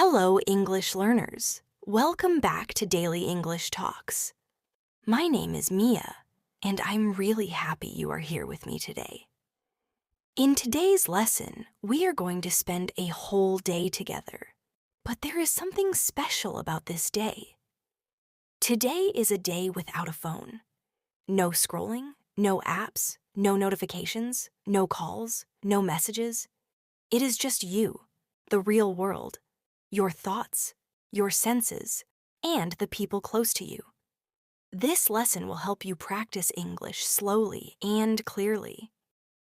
Hello, English learners. Welcome back to Daily English Talks. My name is Mia, and I'm really happy you are here with me today. In today's lesson, we are going to spend a whole day together. But there is something special about this day. Today is a day without a phone. No scrolling, no apps, no notifications, no calls, no messages. It is just you, the real world, your thoughts, your senses, and the people close to you. This lesson will help you practice English slowly and clearly.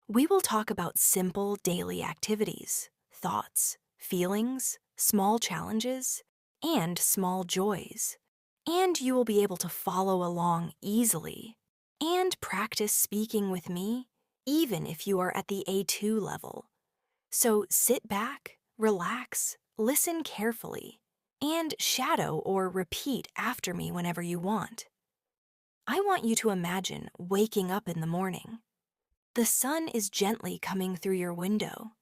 We will talk about simple daily activities, thoughts, feelings, small challenges, and small joys. And you will be able to follow along easily and practice speaking with me, even if you are at the A2 level. So sit back, relax, listen carefully, and shadow or repeat after me whenever you want. I want you to imagine waking up in the morning. The sun is gently coming through your window.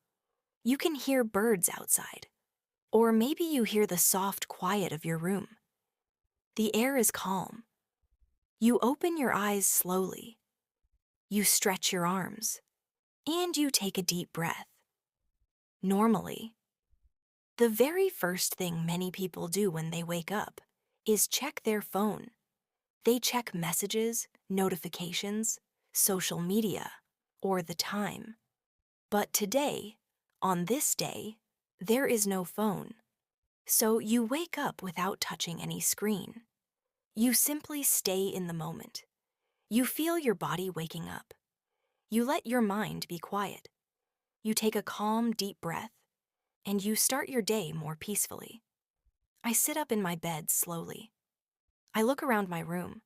You can hear birds outside, or maybe you hear the soft quiet of your room. The air is calm. You open your eyes slowly. You stretch your arms, and you take a deep breath. Normally, the very first thing many people do when they wake up is check their phone. They check messages, notifications, social media, or the time. But today, on this day, there is no phone. So you wake up without touching any screen. You simply stay in the moment. You feel your body waking up. You let your mind be quiet. You take a calm, deep breath, and you start your day more peacefully. I sit up in my bed slowly. I look around my room.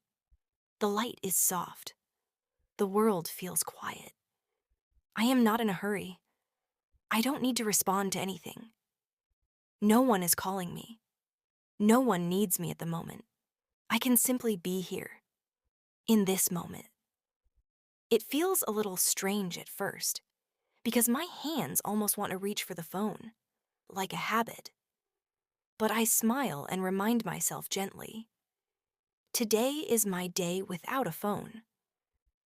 The light is soft. The world feels quiet. I am not in a hurry. I don't need to respond to anything. No one is calling me. No one needs me at the moment. I can simply be here, in this moment. It feels a little strange at first, because my hands almost want to reach for the phone, like a habit. But I smile and remind myself gently. Today is my day without a phone.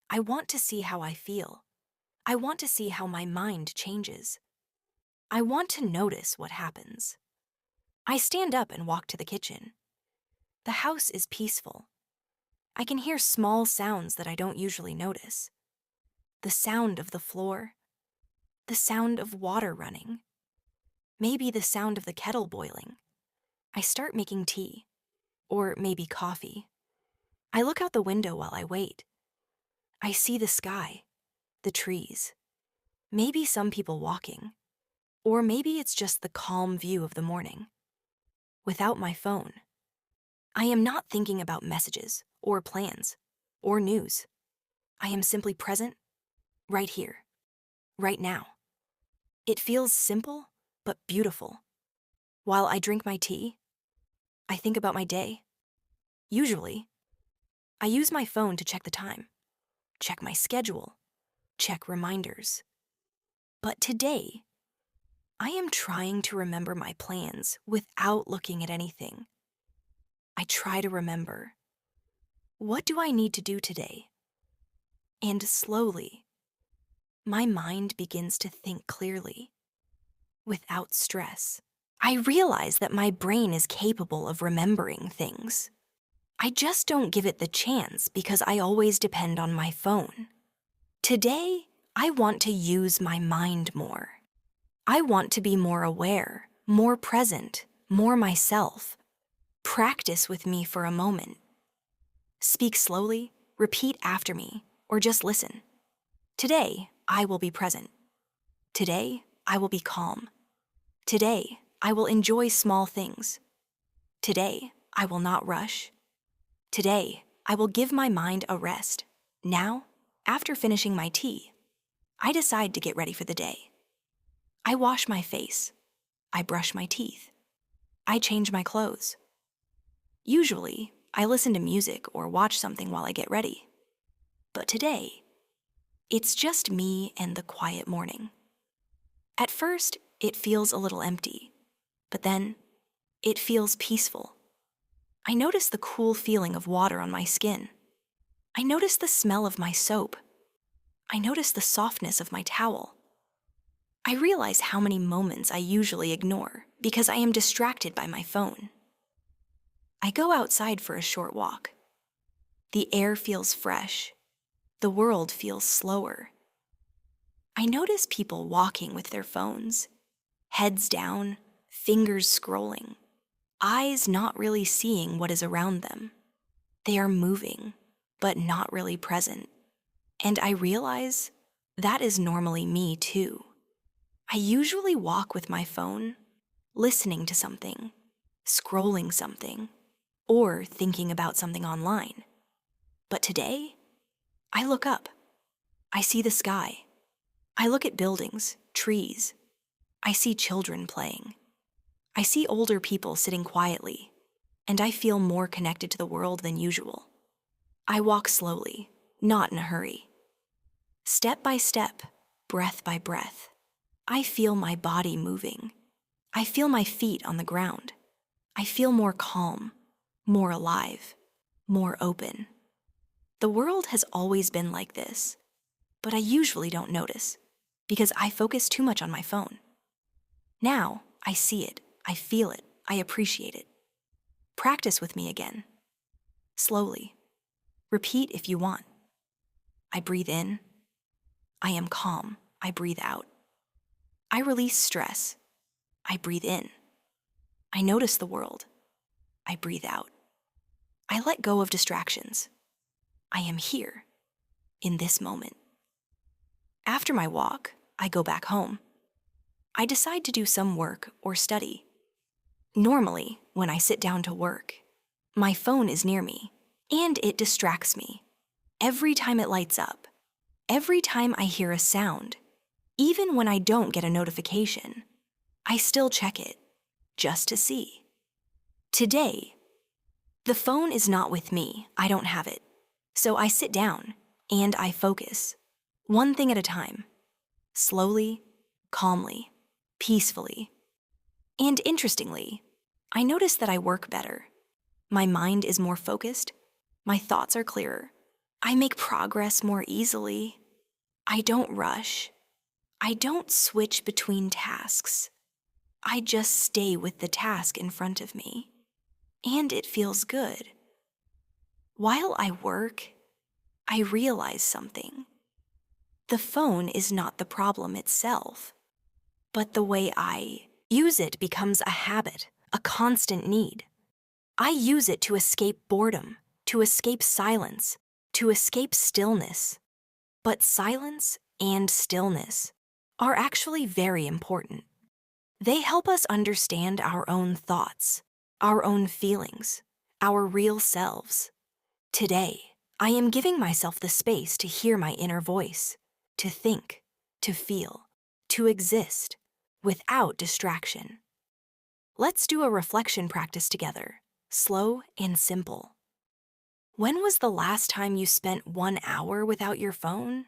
I want to see how I feel. I want to see how my mind changes. I want to notice what happens. I stand up and walk to the kitchen. The house is peaceful. I can hear small sounds that I don't usually notice. The sound of the floor, the sound of water running, maybe the sound of the kettle boiling. I start making tea, or maybe coffee. I look out the window while I wait. I see the sky, the trees, maybe some people walking, or maybe it's just the calm view of the morning. Without my phone, I am not thinking about messages, or plans, or news. I am simply present, right here, right now. It feels simple, but beautiful. While I drink my tea, I think about my day. Usually, I use my phone to check the time, check my schedule, check reminders. But today, I am trying to remember my plans without looking at anything. I try to remember, what do I need to do today? And slowly, my mind begins to think clearly, without stress. I realize that my brain is capable of remembering things. I just don't give it the chance because I always depend on my phone. Today, I want to use my mind more. I want to be more aware, more present, more myself. Practice with me for a moment. Speak slowly, repeat after me, or just listen. Today, I will be present. Today, I will be calm. Today, I will enjoy small things. Today, I will not rush. Today, I will give my mind a rest. Now, after finishing my tea, I decide to get ready for the day. I wash my face. I brush my teeth. I change my clothes. Usually, I listen to music or watch something while I get ready. But today, it's just me and the quiet morning. At first, it feels a little empty, but then It feels peaceful. I notice the cool feeling of water on my skin. I notice the smell of my soap. I notice the softness of my towel. I realize how many moments I usually ignore because I am distracted by my phone. I go outside for a short walk. The air feels fresh. The world feels slower. I notice people walking with their phones, heads down, fingers scrolling, eyes not really seeing what is around them. They are moving, but not really present. And I realize that is normally me too. I usually walk with my phone, listening to something, scrolling something, or thinking about something online. But today, I look up. I see the sky. I look at buildings, trees. I see children playing. I see older people sitting quietly, and I feel more connected to the world than usual. I walk slowly, not in a hurry. Step by step, breath by breath, I feel my body moving. I feel my feet on the ground. I feel more calm, more alive, more open. The world has always been like this, but I usually don't notice because I focus too much on my phone. Now, I see it, I feel it, I appreciate it. Practice with me again. Slowly. Repeat if you want. I breathe in. I am calm. I breathe out. I release stress. I breathe in. I notice the world. I breathe out. I let go of distractions. I am here, in this moment. After my walk, I go back home. I decide to do some work or study. Normally, when I sit down to work, my phone is near me, and it distracts me. Every time it lights up, every time I hear a sound, even when I don't get a notification, I still check it, just to see. Today, the phone is not with me, I don't have it. So I sit down, and I focus, one thing at a time, slowly, calmly, peacefully. And interestingly, I notice that I work better. My mind is more focused, my thoughts are clearer, I make progress more easily. I don't rush. I don't switch between tasks. I just stay with the task in front of me. And it feels good. While I work, I realize something. The phone is not the problem itself, but the way I use it becomes a habit, a constant need. I use it to escape boredom, to escape silence, to escape stillness. But silence and stillness are actually very important. They help us understand our own thoughts, our own feelings, our real selves. Today, I am giving myself the space to hear my inner voice, to think, to feel, to exist, without distraction. Let's do a reflection practice together, slow and simple. When was the last time you spent 1 hour without your phone?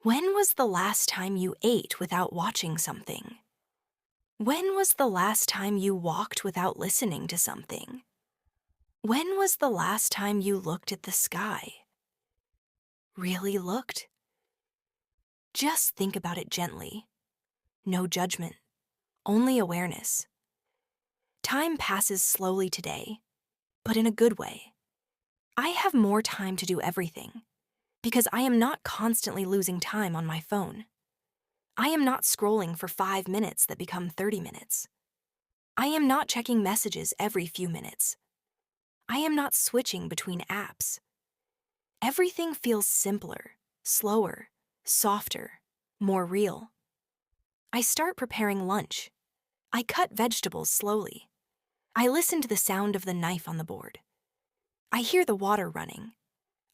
When was the last time you ate without watching something? When was the last time you walked without listening to something? When was the last time you looked at the sky? Really looked? Just think about it gently. No judgment, only awareness. Time passes slowly today, but in a good way. I have more time to do everything because I am not constantly losing time on my phone. I am not scrolling for 5 minutes that become 30 minutes. I am not checking messages every few minutes. I am not switching between apps. Everything feels simpler, slower, softer, more real. I start preparing lunch. I cut vegetables slowly. I listen to the sound of the knife on the board. I hear the water running.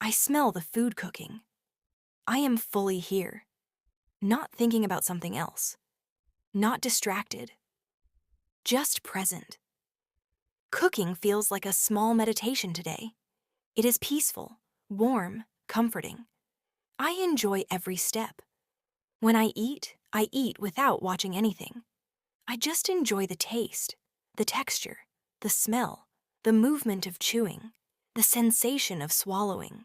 I smell the food cooking. I am fully here, not thinking about something else, not distracted, just present. Cooking feels like a small meditation today. It is peaceful, warm, comforting. I enjoy every step. When I eat without watching anything. I just enjoy the taste, the texture, the smell, the movement of chewing, the sensation of swallowing.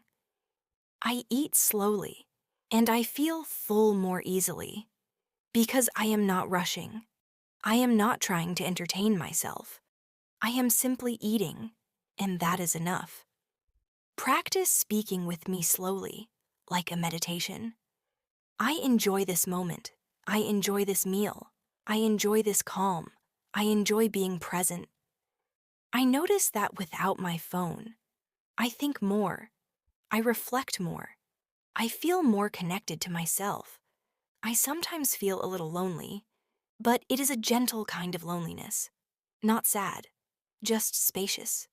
I eat slowly, and I feel full more easily because I am not rushing. I am not trying to entertain myself. I am simply eating, and that is enough. Practice speaking with me slowly, like a meditation. I enjoy this moment. I enjoy this meal. I enjoy this calm. I enjoy being present. I notice that without my phone, I think more. I reflect more. I feel more connected to myself. I sometimes feel a little lonely, but it is a gentle kind of loneliness. Not sad, just spacious,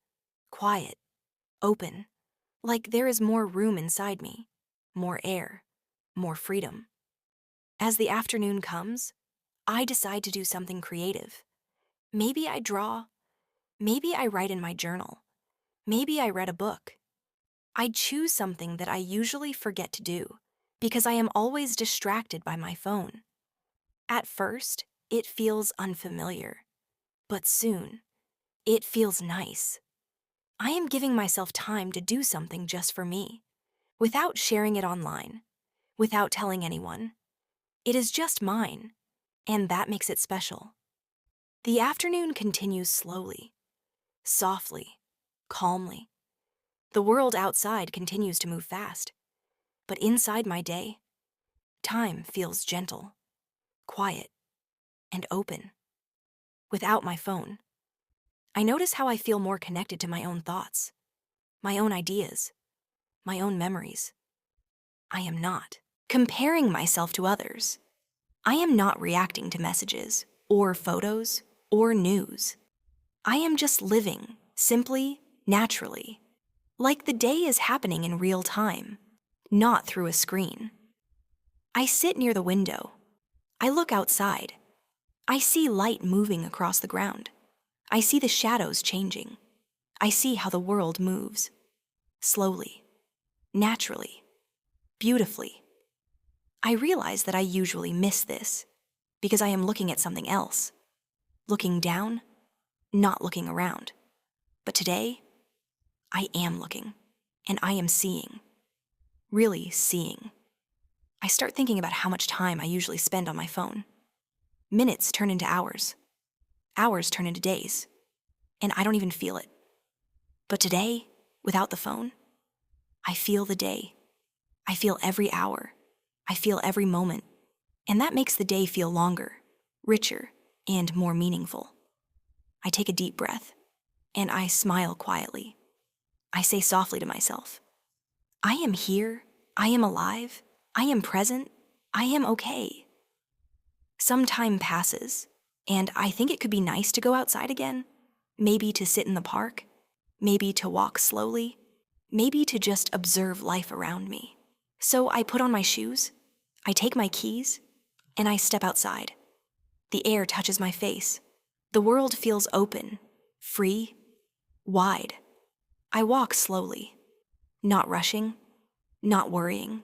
quiet, open, like there is more room inside me, more air, more freedom. As the afternoon comes, I decide to do something creative. Maybe I draw. Maybe I write in my journal. Maybe I read a book. I choose something that I usually forget to do because I am always distracted by my phone. At first, it feels unfamiliar, but soon, it feels nice. I am giving myself time to do something just for me, without sharing it online, without telling anyone. It is just mine, and that makes it special. The afternoon continues slowly, softly, calmly. The world outside continues to move fast, but inside my day, time feels gentle, quiet, and open. Without my phone, I notice how I feel more connected to my own thoughts, my own ideas, my own memories. I am not comparing myself to others. I am not reacting to messages, or photos, or news. I am just living, simply, naturally, like the day is happening in real time, not through a screen. I sit near the window. I look outside. I see light moving across the ground. I see the shadows changing. I see how the world moves. Slowly, naturally, beautifully. I realize that I usually miss this because I am looking at something else. Looking down, not looking around. But today, I am looking, and I am seeing. Really seeing. I start thinking about how much time I usually spend on my phone. Minutes turn into hours. Hours turn into days. And I don't even feel it. But today, without the phone, I feel the day. I feel every hour. I feel every moment. And that makes the day feel longer, richer, and more meaningful. I take a deep breath, and I smile quietly. I say softly to myself, I am here. I am alive. I am present. I am okay. Some time passes, and I think it could be nice to go outside again. Maybe to sit in the park. Maybe to walk slowly. Maybe to just observe life around me. So I put on my shoes, I take my keys, and I step outside. The air touches my face. The world feels open, free, wide. I walk slowly, not rushing, not worrying,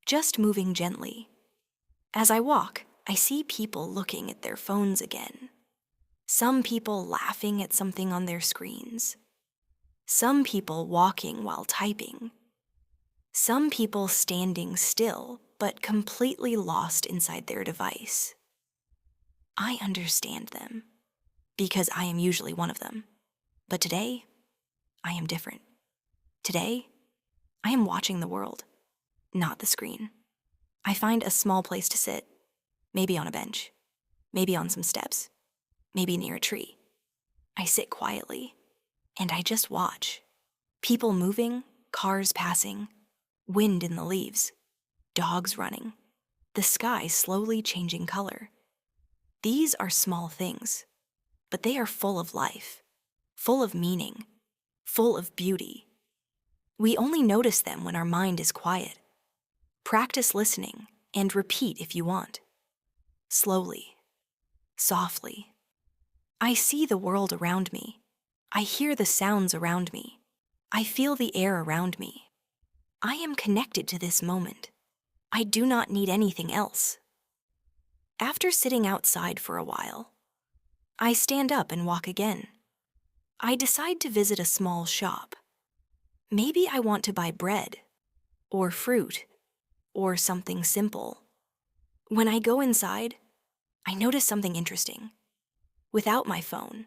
just moving gently. As I walk, I see people looking at their phones again. Some people laughing at something on their screens. Some people walking while typing. Some people standing still, but completely lost inside their device. I understand them, because I am usually one of them. But today, I am different. Today, I am watching the world, not the screen. I find a small place to sit, maybe on a bench, maybe on some steps, maybe near a tree. I sit quietly, and I just watch. People moving, cars passing, wind in the leaves, dogs running, the sky slowly changing color. These are small things, but they are full of life, full of meaning, full of beauty. We only notice them when our mind is quiet. Practice listening and repeat if you want. Slowly, softly. I see the world around me. I hear the sounds around me. I feel the air around me. I am connected to this moment. I do not need anything else. After sitting outside for a while, I stand up and walk again. I decide to visit a small shop. Maybe I want to buy bread, or fruit, or something simple. When I go inside, I notice something interesting. Without my phone,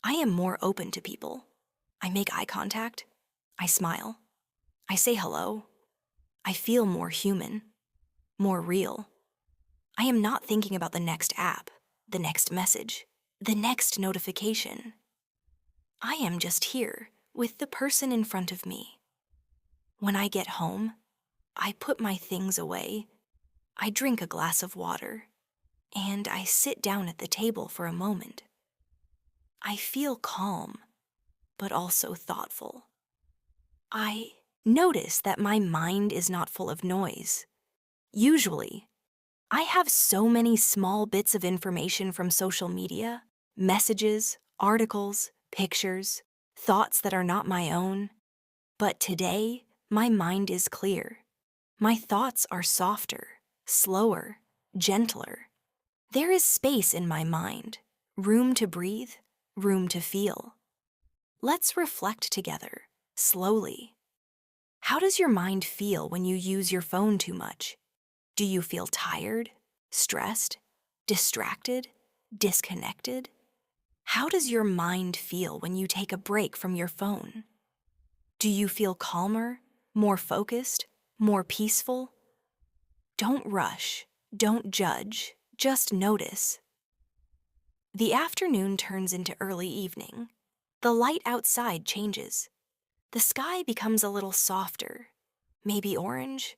I am more open to people. I make eye contact. I smile. I say hello. I feel more human, more real. I am not thinking about the next app, the next message, the next notification. I am just here with the person in front of me. When I get home, I put my things away. I drink a glass of water, and I sit down at the table for a moment. I feel calm, but also thoughtful. I notice that my mind is not full of noise. Usually, I have so many small bits of information from social media, messages, articles, pictures, thoughts that are not my own. But today, my mind is clear. My thoughts are softer, slower, gentler. There is space in my mind, room to breathe, room to feel. Let's reflect together, slowly. How does your mind feel when you use your phone too much? Do you feel tired, stressed, distracted, disconnected? How does your mind feel when you take a break from your phone? Do you feel calmer, more focused, more peaceful? Don't rush, don't judge, just notice. The afternoon turns into early evening. The light outside changes. The sky becomes a little softer, maybe orange,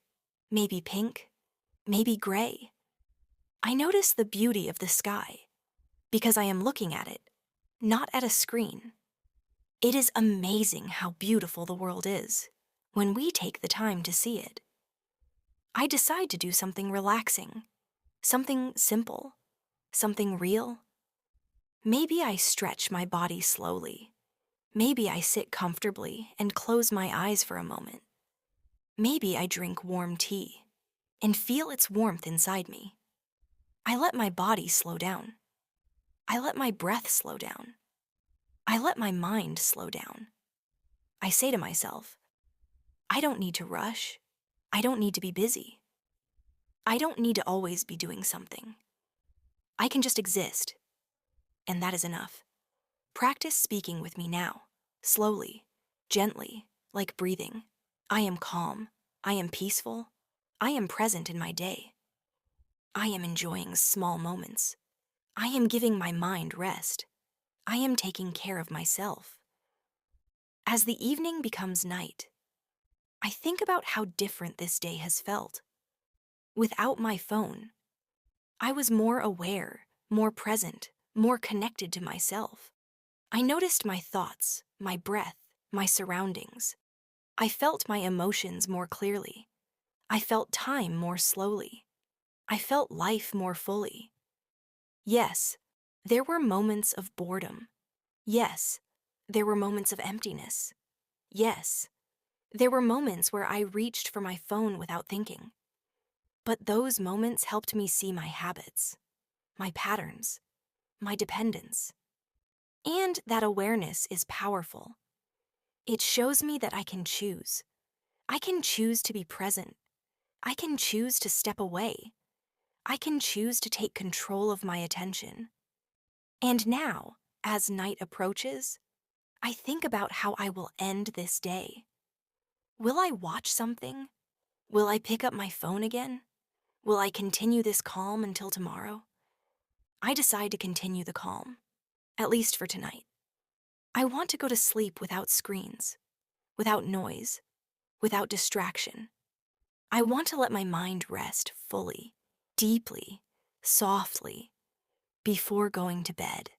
maybe pink, maybe gray. I notice the beauty of the sky because I am looking at it, not at a screen. It is amazing how beautiful the world is when we take the time to see it. I decide to do something relaxing, something simple, something real. Maybe I stretch my body slowly. Maybe I sit comfortably and close my eyes for a moment. Maybe I drink warm tea and feel its warmth inside me. I let my body slow down. I let my breath slow down. I let my mind slow down. I say to myself, I don't need to rush. I don't need to be busy. I don't need to always be doing something. I can just exist, and that is enough. Practice speaking with me now, slowly, gently, like breathing. I am calm. I am peaceful. I am present in my day. I am enjoying small moments. I am giving my mind rest. I am taking care of myself. As the evening becomes night, I think about how different this day has felt. Without my phone, I was more aware, more present, more connected to myself. I noticed my thoughts, my breath, my surroundings. I felt my emotions more clearly. I felt time more slowly. I felt life more fully. Yes, there were moments of boredom. Yes, there were moments of emptiness. Yes, there were moments where I reached for my phone without thinking. But those moments helped me see my habits, my patterns, my dependence. And that awareness is powerful. It shows me that I can choose. I can choose to be present. I can choose to step away. I can choose to take control of my attention. And now, as night approaches, I think about how I will end this day. Will I watch something? Will I pick up my phone again? Will I continue this calm until tomorrow? I decide to continue the calm, at least for tonight. I want to go to sleep without screens, without noise, without distraction. I want to let my mind rest fully, deeply, softly, before going to bed.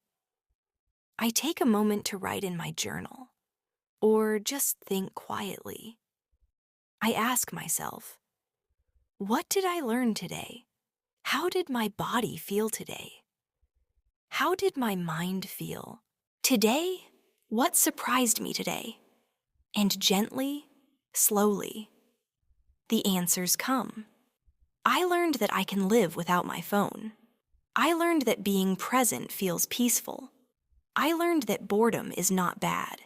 I take a moment to write in my journal, or just think quietly. I ask myself, what did I learn today? How did my body feel today? How did my mind feel? Today, what surprised me today? And gently, slowly, the answers come. I learned that I can live without my phone. I learned that being present feels peaceful. I learned that boredom is not bad.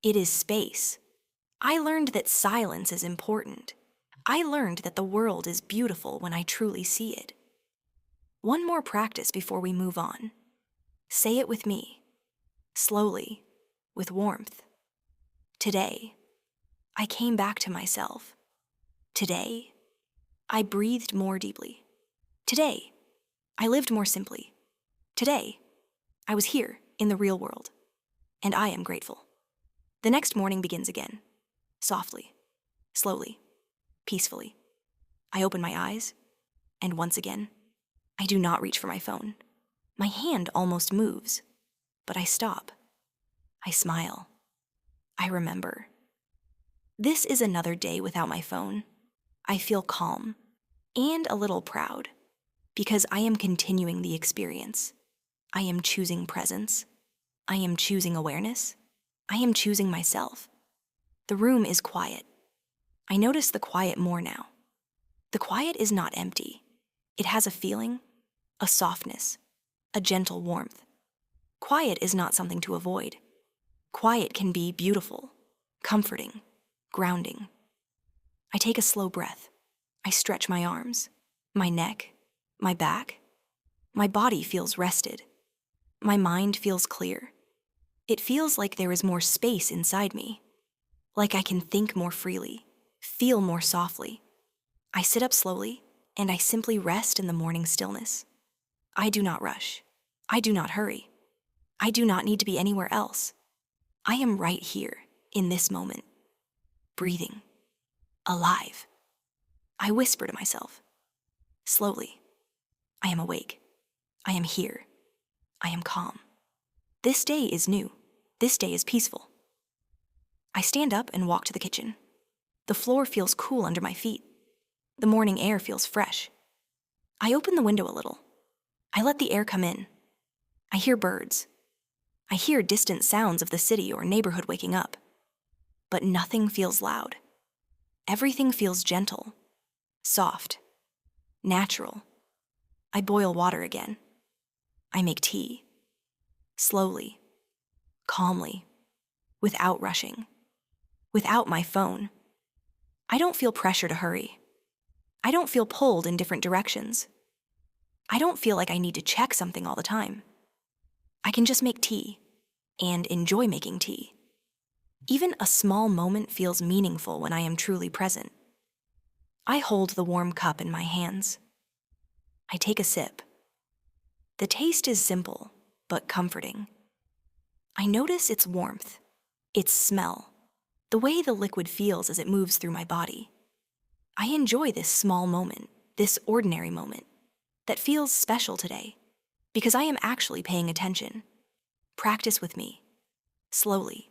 It is space. I learned that silence is important. I learned that the world is beautiful when I truly see it. One more practice before we move on. Say it with me, slowly, with warmth. Today, I came back to myself. Today, I breathed more deeply. Today, I lived more simply. Today, I was here in the real world, and I am grateful. The next morning begins again, softly, slowly, peacefully. I open my eyes, and once again, I do not reach for my phone. My hand almost moves, but I stop. I smile. I remember. This is another day without my phone. I feel calm and a little proud because I am continuing the experience. I am choosing presence. I am choosing awareness. I am choosing myself. The room is quiet. I notice the quiet more now. The quiet is not empty. It has a feeling, a softness, a gentle warmth. Quiet is not something to avoid. Quiet can be beautiful, comforting, grounding. I take a slow breath. I stretch my arms, my neck, my back. My body feels rested. My mind feels clear. It feels like there is more space inside me, like I can think more freely, feel more softly. I sit up slowly, and I simply rest in the morning stillness. I do not rush. I do not hurry. I do not need to be anywhere else. I am right here, in this moment, breathing, alive. I whisper to myself, slowly, I am awake. I am here. I am calm. This day is new. This day is peaceful. I stand up and walk to the kitchen. The floor feels cool under my feet. The morning air feels fresh. I open the window a little. I let the air come in. I hear birds. I hear distant sounds of the city or neighborhood waking up. But nothing feels loud. Everything feels gentle, soft, natural. I boil water again. I make tea. Slowly, calmly, without rushing, without my phone. I don't feel pressure to hurry. I don't feel pulled in different directions. I don't feel like I need to check something all the time. I can just make tea and enjoy making tea. Even a small moment feels meaningful when I am truly present. I hold the warm cup in my hands. I take a sip. The taste is simple, but comforting. I notice its warmth, its smell, the way the liquid feels as it moves through my body. I enjoy this small moment, this ordinary moment, that feels special today, because I am actually paying attention. Practice with me, slowly,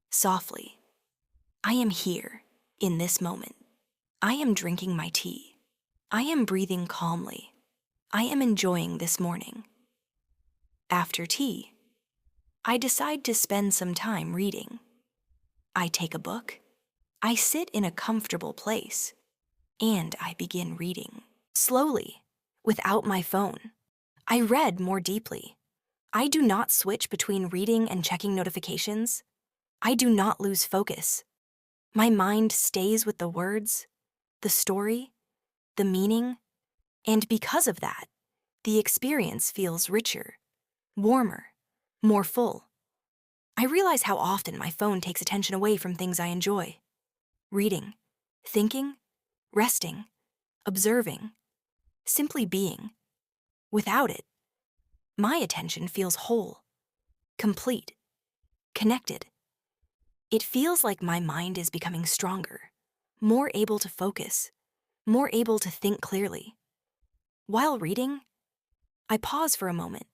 softly. I am here, in this moment. I am drinking my tea. I am breathing calmly. I am enjoying this morning. After tea, I decide to spend some time reading. I take a book. I sit in a comfortable place, and I begin reading. Slowly, without my phone. I read more deeply. I do not switch between reading and checking notifications. I do not lose focus. My mind stays with the words, the story, the meaning, and because of that, the experience feels richer, warmer, more full. I realize how often my phone takes attention away from things I enjoy. Reading, thinking, resting, observing, simply being. Without it, my attention feels whole, complete, connected. It feels like my mind is becoming stronger, more able to focus, more able to think clearly. While reading, I pause for a moment,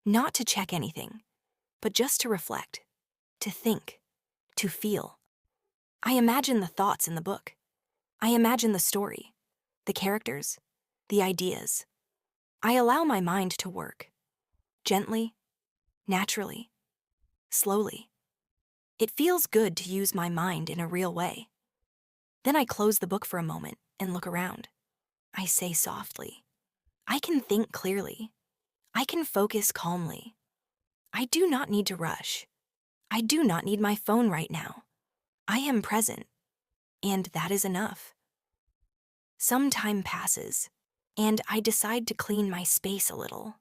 not to check anything, but just to reflect, to think, to feel. I imagine the thoughts in the book. I imagine the story, the characters, the ideas. I allow my mind to work, gently, naturally, slowly. It feels good to use my mind in a real way. Then I close the book for a moment and look around. I say softly, I can think clearly. I can focus calmly. I do not need to rush. I do not need my phone right now. I am present, and that is enough. Some time passes, and I decide to clean my space a little.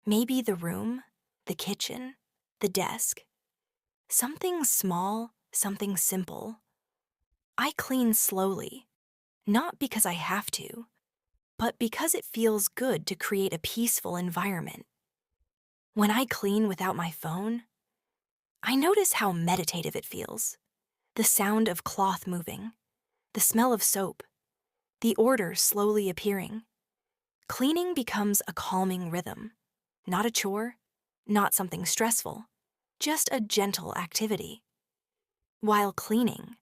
Maybe the room, the kitchen, the desk. Something small, something simple. I clean slowly, not because I have to, but because it feels good to create a peaceful environment. When I clean without my phone, I notice how meditative it feels. The sound of cloth moving, the smell of soap, the order slowly appearing. Cleaning becomes a calming rhythm, not a chore, not something stressful, just a gentle activity. While cleaning,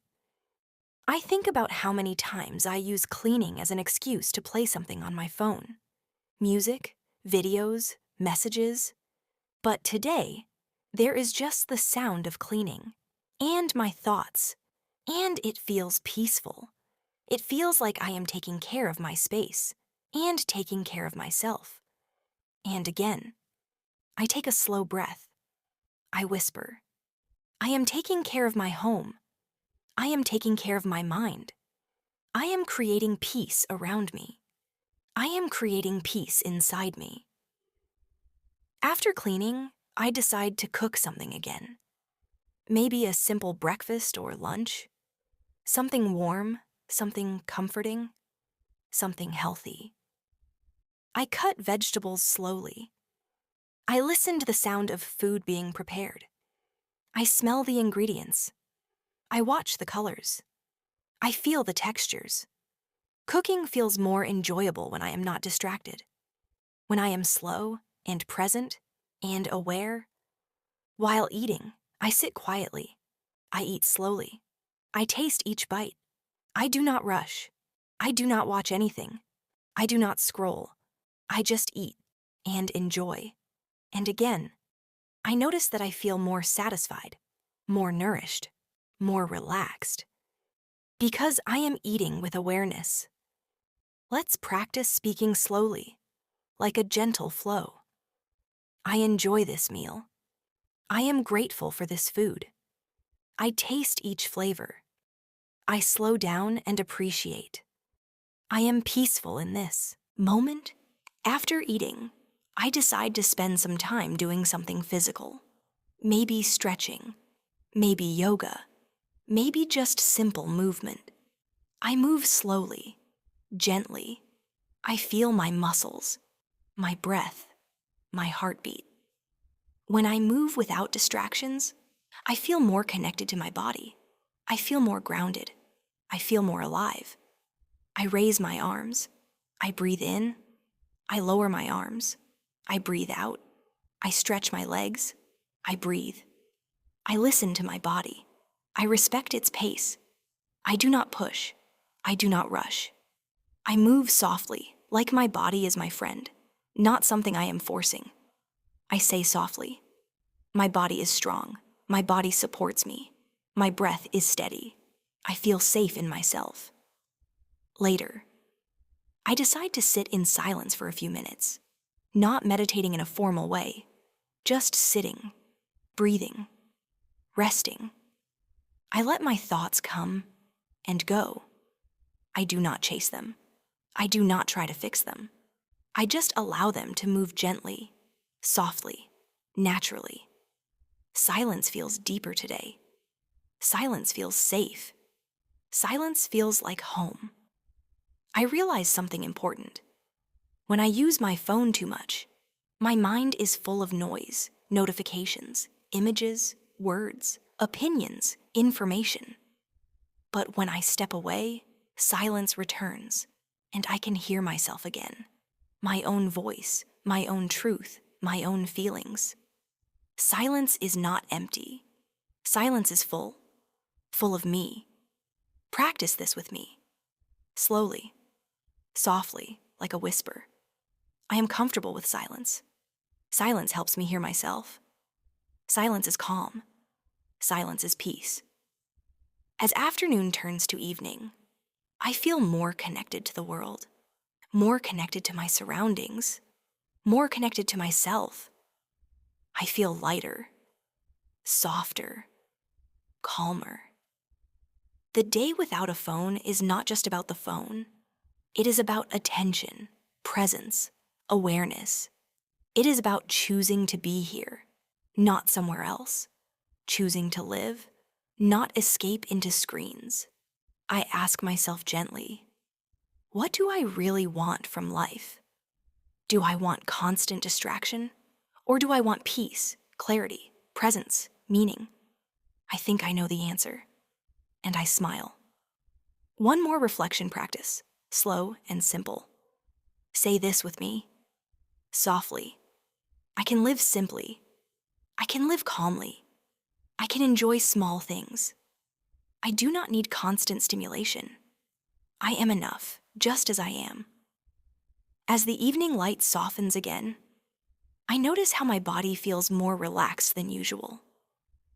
I think about how many times I use cleaning as an excuse to play something on my phone. Music, videos, messages. But today, there is just the sound of cleaning, and my thoughts, and it feels peaceful. It feels like I am taking care of my space, and taking care of myself. And again, I take a slow breath. I whisper, I am taking care of my home. I am taking care of my mind. I am creating peace around me. I am creating peace inside me. After cleaning, I decide to cook something again. Maybe a simple breakfast or lunch. Something warm, something comforting, something healthy. I cut vegetables slowly. I listen to the sound of food being prepared. I smell the ingredients. I watch the colors. I feel the textures. Cooking feels more enjoyable when I am not distracted. When I am slow and present and aware. While eating, I sit quietly. I eat slowly. I taste each bite. I do not rush. I do not watch anything. I do not scroll. I just eat and enjoy. And again, I notice that I feel more satisfied, more nourished, more relaxed. Because I am eating with awareness. Let's practice speaking slowly, like a gentle flow. I enjoy this meal. I am grateful for this food. I taste each flavor. I slow down and appreciate. I am peaceful in this moment. After eating, I decide to spend some time doing something physical. Maybe stretching, maybe yoga, maybe just simple movement. I move slowly, gently. I feel my muscles, my breath, my heartbeat. When I move without distractions, I feel more connected to my body. I feel more grounded. I feel more alive. I raise my arms. I breathe in. I lower my arms. I breathe out. I stretch my legs. I breathe. I listen to my body. I respect its pace. I do not push. I do not rush. I move softly, like my body is my friend, not something I am forcing. I say softly, my body is strong. My body supports me. My breath is steady. I feel safe in myself. Later, I decide to sit in silence for a few minutes, not meditating in a formal way, just sitting, breathing, resting. I let my thoughts come and go. I do not chase them. I do not try to fix them. I just allow them to move gently, softly, naturally. Silence feels deeper today. Silence feels safe. Silence feels like home. I realize something important. When I use my phone too much, my mind is full of noise, notifications, images, words, opinions, information. But when I step away, silence returns, and I can hear myself again. My own voice, my own truth, my own feelings. Silence is not empty. Silence is full, full of me. Practice this with me. Slowly, softly, like a whisper. I am comfortable with silence. Silence helps me hear myself. Silence is calm. Silence is peace. As afternoon turns to evening, I feel more connected to the world, more connected to my surroundings. more connected to myself. I feel lighter, softer, calmer. The day without a phone is not just about the phone. It is about attention, presence, awareness. It is about choosing to be here, not somewhere else. Choosing to live, not escape into screens. I ask myself gently, what do I really want from life? Do I want constant distraction? Or do I want peace, clarity, presence, meaning? I think I know the answer, and I smile. One more reflection practice, slow and simple. Say this with me, softly. I can live simply. I can live calmly. I can enjoy small things. I do not need constant stimulation. I am enough, just as I am. As the evening light softens again, I notice how my body feels more relaxed than usual.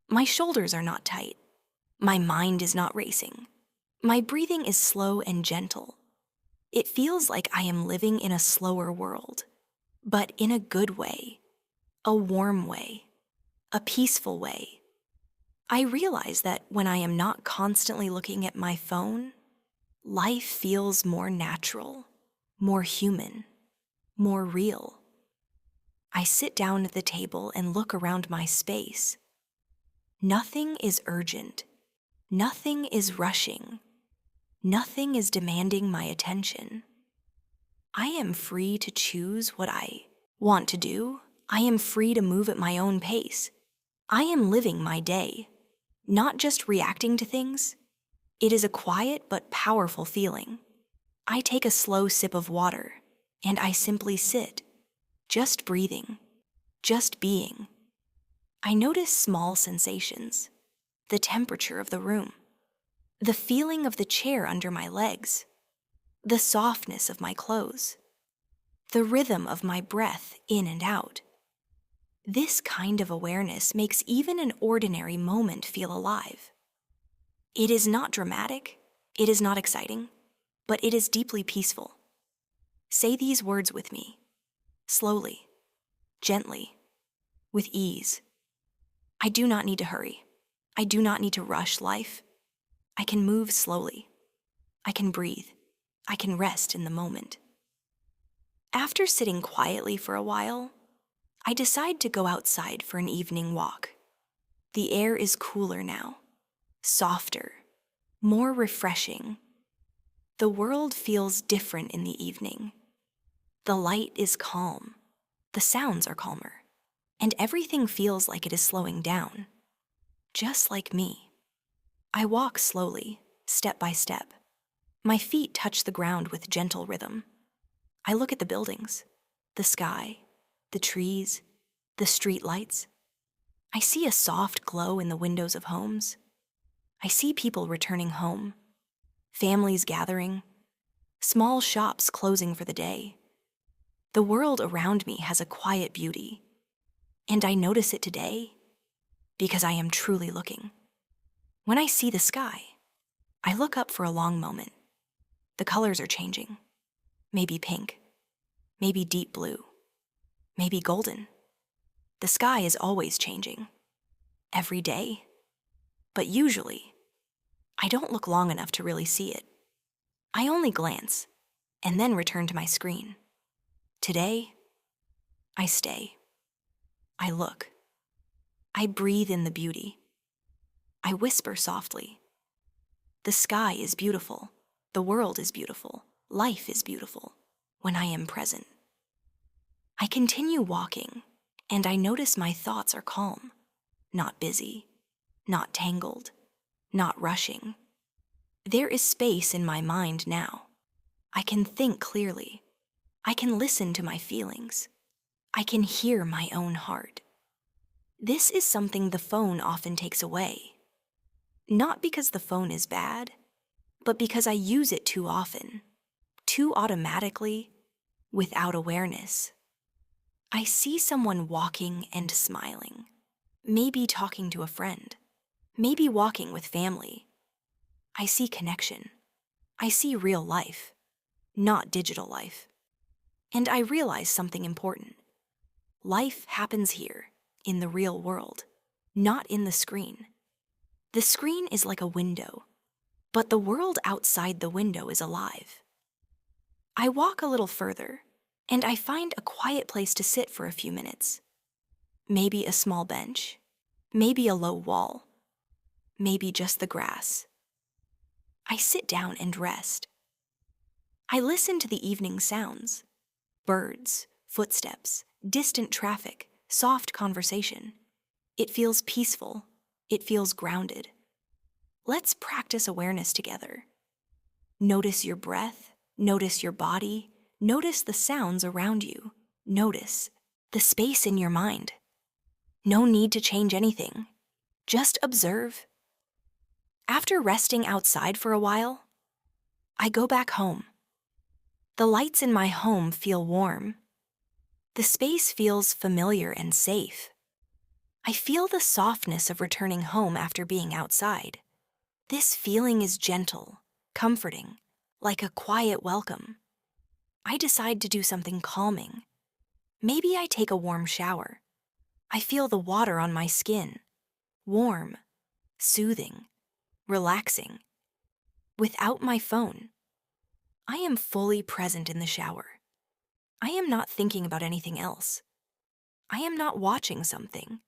My shoulders are not tight. My mind is not racing. My breathing is slow and gentle. It feels like I am living in a slower world, but in a good way, a warm way, a peaceful way. I realize that when I am not constantly looking at my phone, life feels more natural, more human, more real. I sit down at the table and look around my space. Nothing is urgent. Nothing is rushing. Nothing is demanding my attention. I am free to choose what I want to do. I am free to move at my own pace. I am living my day, not just reacting to things. It is a quiet but powerful feeling. I take a slow sip of water, and I simply sit, just breathing, just being. I notice small sensations, the temperature of the room, the feeling of the chair under my legs, the softness of my clothes, the rhythm of my breath in and out. This kind of awareness makes even an ordinary moment feel alive. It is not dramatic, it is not exciting, but it is deeply peaceful. Say these words with me, slowly, gently, with ease. I do not need to hurry. I do not need to rush life. I can move slowly. I can breathe. I can rest in the moment. After sitting quietly for a while, I decide to go outside for an evening walk. The air is cooler now, softer, more refreshing. The world feels different in the evening. The light is calm, the sounds are calmer, and everything feels like it is slowing down, just like me. I walk slowly, step by step. My feet touch the ground with gentle rhythm. I look at the buildings, the sky, the trees, the street lights. I see a soft glow in the windows of homes. I see people returning home, families gathering, small shops closing for the day. The world around me has a quiet beauty, and I notice it today because I am truly looking. When I see the sky, I look up for a long moment. The colors are changing. Maybe pink, maybe deep blue, maybe golden. The sky is always changing, every day. But usually, I don't look long enough to really see it. I only glance and then return to my screen. Today, I stay. I look. I breathe in the beauty. I whisper softly. The sky is beautiful. The world is beautiful. Life is beautiful when I am present. I continue walking, and I notice my thoughts are calm, not busy, not tangled, not rushing. There is space in my mind now. I can think clearly. I can listen to my feelings. I can hear my own heart. This is something the phone often takes away. Not because the phone is bad, but because I use it too often, too automatically, without awareness. I see someone walking and smiling, maybe talking to a friend, maybe walking with family. I see connection. I see real life, not digital life. And I realize something important. Life happens here, in the real world, not in the screen. The screen is like a window, but the world outside the window is alive. I walk a little further, and I find a quiet place to sit for a few minutes. Maybe a small bench, maybe a low wall, maybe just the grass. I sit down and rest. I listen to the evening sounds: birds, footsteps, distant traffic, soft conversation. It feels peaceful. It feels grounded. Let's practice awareness together. Notice your breath, notice your body, notice the sounds around you, notice the space in your mind. No need to change anything. Just observe. After resting outside for a while, I go back home. The lights in my home feel warm. The space feels familiar and safe. I feel the softness of returning home after being outside. This feeling is gentle, comforting, like a quiet welcome. I decide to do something calming. Maybe I take a warm shower. I feel the water on my skin. Warm, soothing, relaxing. Without my phone, I am fully present in the shower. I am not thinking about anything else. I am not watching something.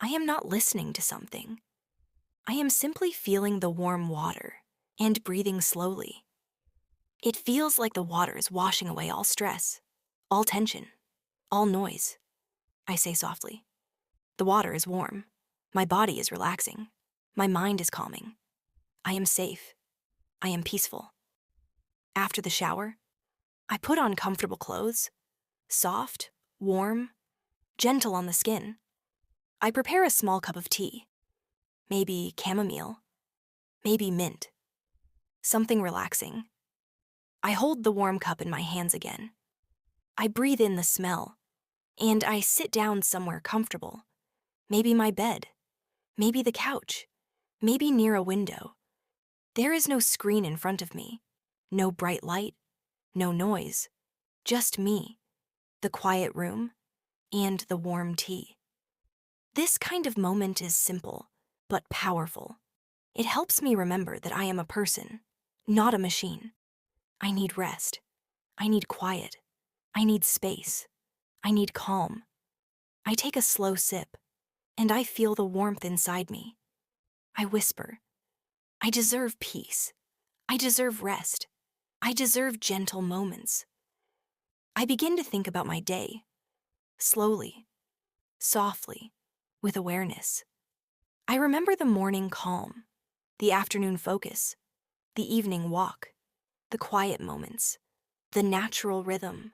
I am not listening to something. I am simply feeling the warm water and breathing slowly. It feels like the water is washing away all stress, all tension, all noise. I say softly. The water is warm. My body is relaxing. My mind is calming. I am safe. I am peaceful. After the shower, I put on comfortable clothes, soft, warm, gentle on the skin. I prepare a small cup of tea, maybe chamomile, maybe mint, something relaxing. I hold the warm cup in my hands again. I breathe in the smell, and I sit down somewhere comfortable. Maybe my bed, maybe the couch, maybe near a window. There is no screen in front of me, no bright light, no noise, just me, the quiet room, and the warm tea. This kind of moment is simple, but powerful. It helps me remember that I am a person, not a machine. I need rest. I need quiet. I need space. I need calm. I take a slow sip, and I feel the warmth inside me. I whisper, I deserve peace. I deserve rest. I deserve gentle moments. I begin to think about my day, slowly, softly, with awareness. I remember the morning calm, the afternoon focus, the evening walk, the quiet moments, the natural rhythm,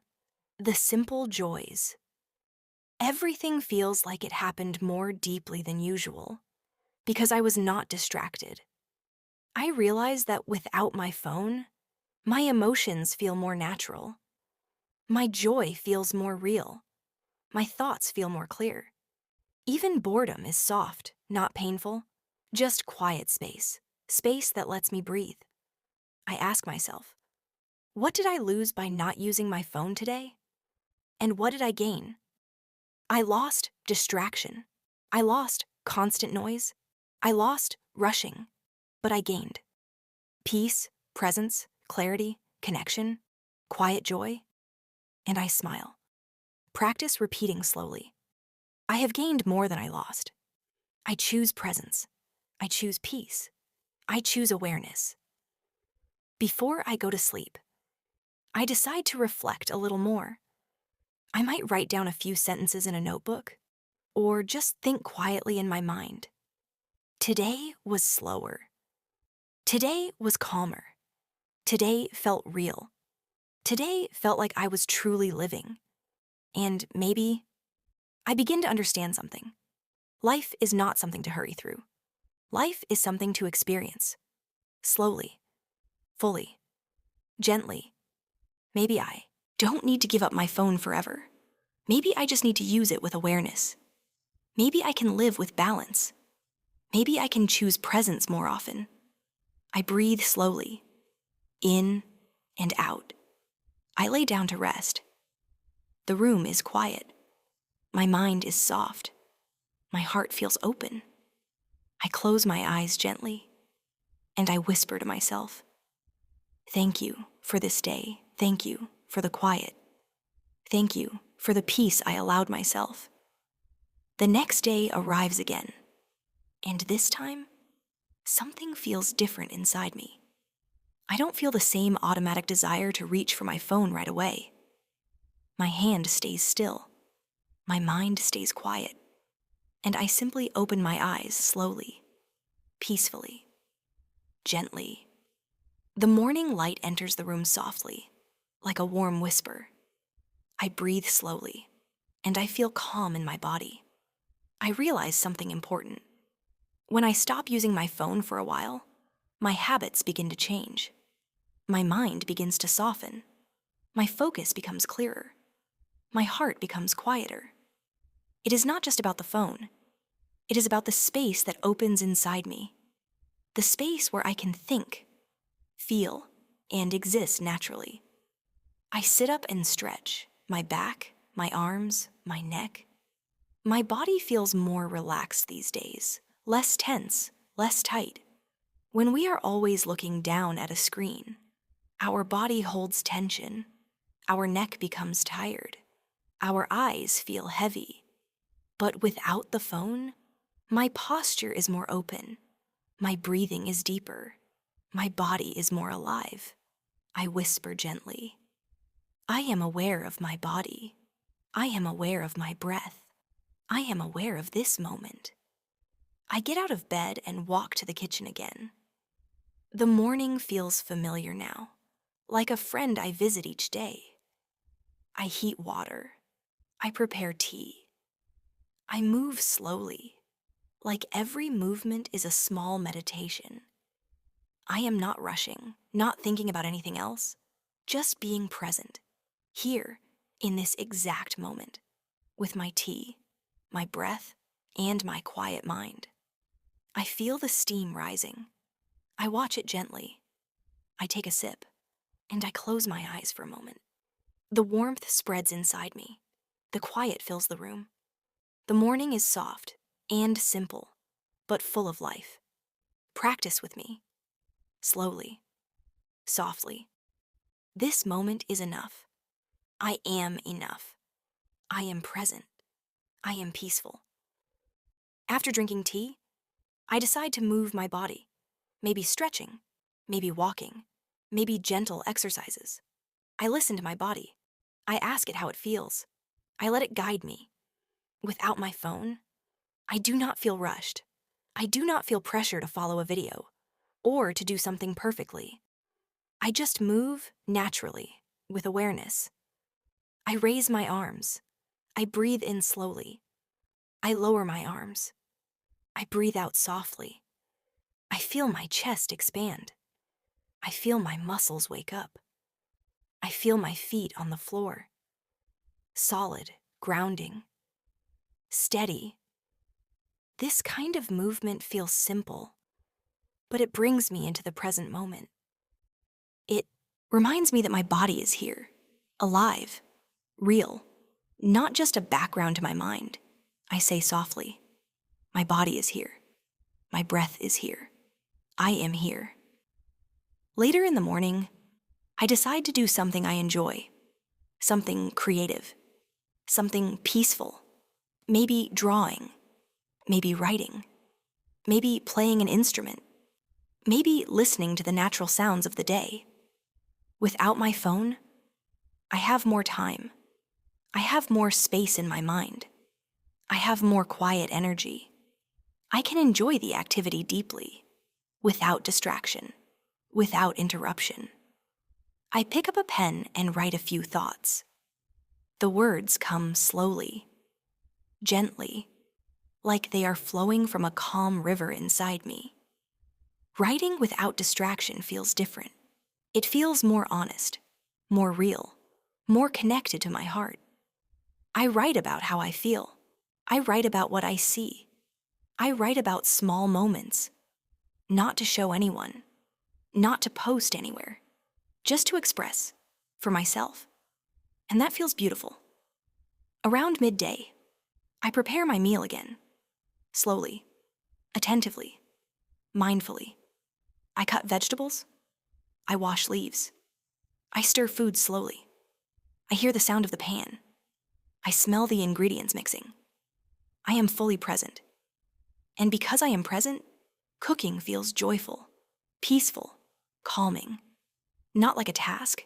the simple joys. Everything feels like it happened more deeply than usual because I was not distracted. I realize that without my phone, my emotions feel more natural. My joy feels more real. My thoughts feel more clear. Even boredom is soft, not painful, just quiet space, space that lets me breathe. I ask myself, what did I lose by not using my phone today? And what did I gain? I lost distraction. I lost constant noise. I lost rushing, but I gained peace, presence, clarity, connection, quiet joy, and I smile. Practice repeating slowly. I have gained more than I lost. I choose presence. I choose peace. I choose awareness. Before I go to sleep, I decide to reflect a little more. I might write down a few sentences in a notebook, or just think quietly in my mind. Today was slower. Today was calmer. Today felt real. Today felt like I was truly living. And maybe I begin to understand something. Life is not something to hurry through. Life is something to experience. Slowly, fully, gently. Maybe I don't need to give up my phone forever. Maybe I just need to use it with awareness. Maybe I can live with balance. Maybe I can choose presence more often. I breathe slowly, in and out. I lay down to rest. The room is quiet. My mind is soft. My heart feels open. I close my eyes gently, and I whisper to myself, "Thank you for this day. Thank you for the quiet. Thank you for the peace I allowed myself." The next day arrives again, and this time, something feels different inside me. I don't feel the same automatic desire to reach for my phone right away. My hand stays still. My mind stays quiet. And I simply open my eyes slowly, peacefully, gently. The morning light enters the room softly, like a warm whisper. I breathe slowly, and I feel calm in my body. I realize something important. When I stop using my phone for a while, my habits begin to change. My mind begins to soften. My focus becomes clearer. My heart becomes quieter. It is not just about the phone. It is about the space that opens inside me. The space where I can think, feel, and exist naturally. I sit up and stretch, my back, my arms, my neck. My body feels more relaxed these days, less tense, less tight. When we are always looking down at a screen, our body holds tension. Our neck becomes tired. Our eyes feel heavy. But without the phone, my posture is more open. My breathing is deeper. My body is more alive. I whisper gently. I am aware of my body. I am aware of my breath. I am aware of this moment. I get out of bed and walk to the kitchen again. The morning feels familiar now, like a friend I visit each day. I heat water. I prepare tea. I move slowly, like every movement is a small meditation. I am not rushing, not thinking about anything else, just being present, here, in this exact moment, with my tea, my breath, and my quiet mind. I feel the steam rising. I watch it gently. I take a sip, and I close my eyes for a moment. The warmth spreads inside me. The quiet fills the room. The morning is soft and simple, but full of life. Practice with me, slowly, softly. This moment is enough. I am enough. I am present. I am peaceful. After drinking tea, I decide to move my body, maybe stretching, maybe walking, maybe gentle exercises. I listen to my body. I ask it how it feels. I let it guide me. Without my phone, I do not feel rushed. I do not feel pressure to follow a video or to do something perfectly. I just move naturally, with awareness. I raise my arms. I breathe in slowly. I lower my arms. I breathe out softly. I feel my chest expand. I feel my muscles wake up. I feel my feet on the floor. Solid, grounding, steady. This kind of movement feels simple, but it brings me into the present moment. It reminds me that my body is here, alive, real, not just a background to my mind. I say softly, my body is here. My breath is here. I am here. Later in the morning, I decide to do something I enjoy, something creative, something peaceful, maybe drawing, maybe writing, maybe playing an instrument, maybe listening to the natural sounds of the day. Without my phone, I have more time. I have more space in my mind. I have more quiet energy. I can enjoy the activity deeply, without distraction, without interruption. I pick up a pen and write a few thoughts. The words come slowly, gently, like they are flowing from a calm river inside me. Writing without distraction feels different. It feels more honest, more real, more connected to my heart. I write about how I feel. I write about what I see. I write about small moments, not to show anyone, not to post anywhere, just to express, for myself. And that feels beautiful. Around midday, I prepare my meal again, slowly, attentively, mindfully. I cut vegetables. I wash leaves. I stir food slowly. I hear the sound of the pan. I smell the ingredients mixing. I am fully present. And because I am present, cooking feels joyful, peaceful, calming. Not like a task,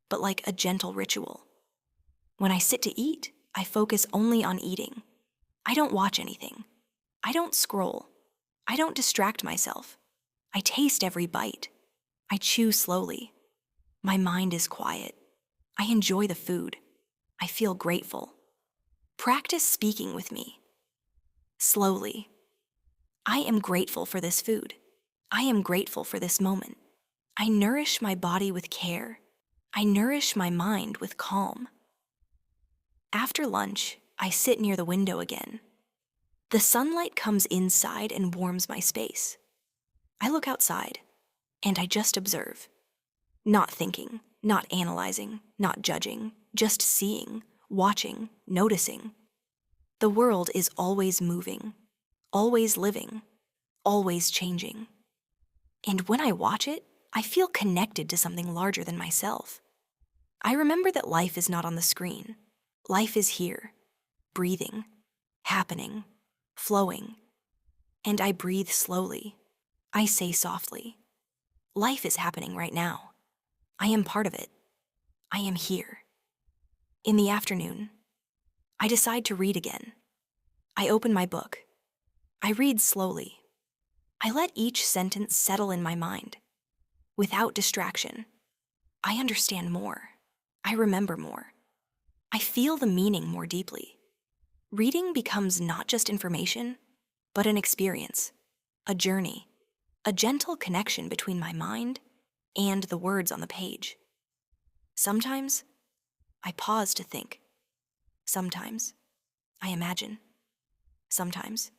but like a gentle ritual. When I sit to eat, I focus only on eating. I don't watch anything. I don't scroll. I don't distract myself. I taste every bite. I chew slowly. My mind is quiet. I enjoy the food. I feel grateful. Practice speaking with me. Slowly. I am grateful for this food. I am grateful for this moment. I nourish my body with care. I nourish my mind with calm. After lunch, I sit near the window again. The sunlight comes inside and warms my space. I look outside, and I just observe. Not thinking, not analyzing, not judging, just seeing, watching, noticing. The world is always moving, always living, always changing. And when I watch it, I feel connected to something larger than myself. I remember that life is not on the screen. Life is here, breathing, happening, flowing. And I breathe slowly. I say softly, life is happening right now. I am part of it. I am here. In the afternoon, I decide to read again. I open my book. I read slowly. I let each sentence settle in my mind. Without distraction, I understand more. I remember more. I feel the meaning more deeply. Reading becomes not just information, but an experience, a journey, a gentle connection between my mind and the words on the page. Sometimes, I pause to think. Sometimes, I imagine. Sometimes,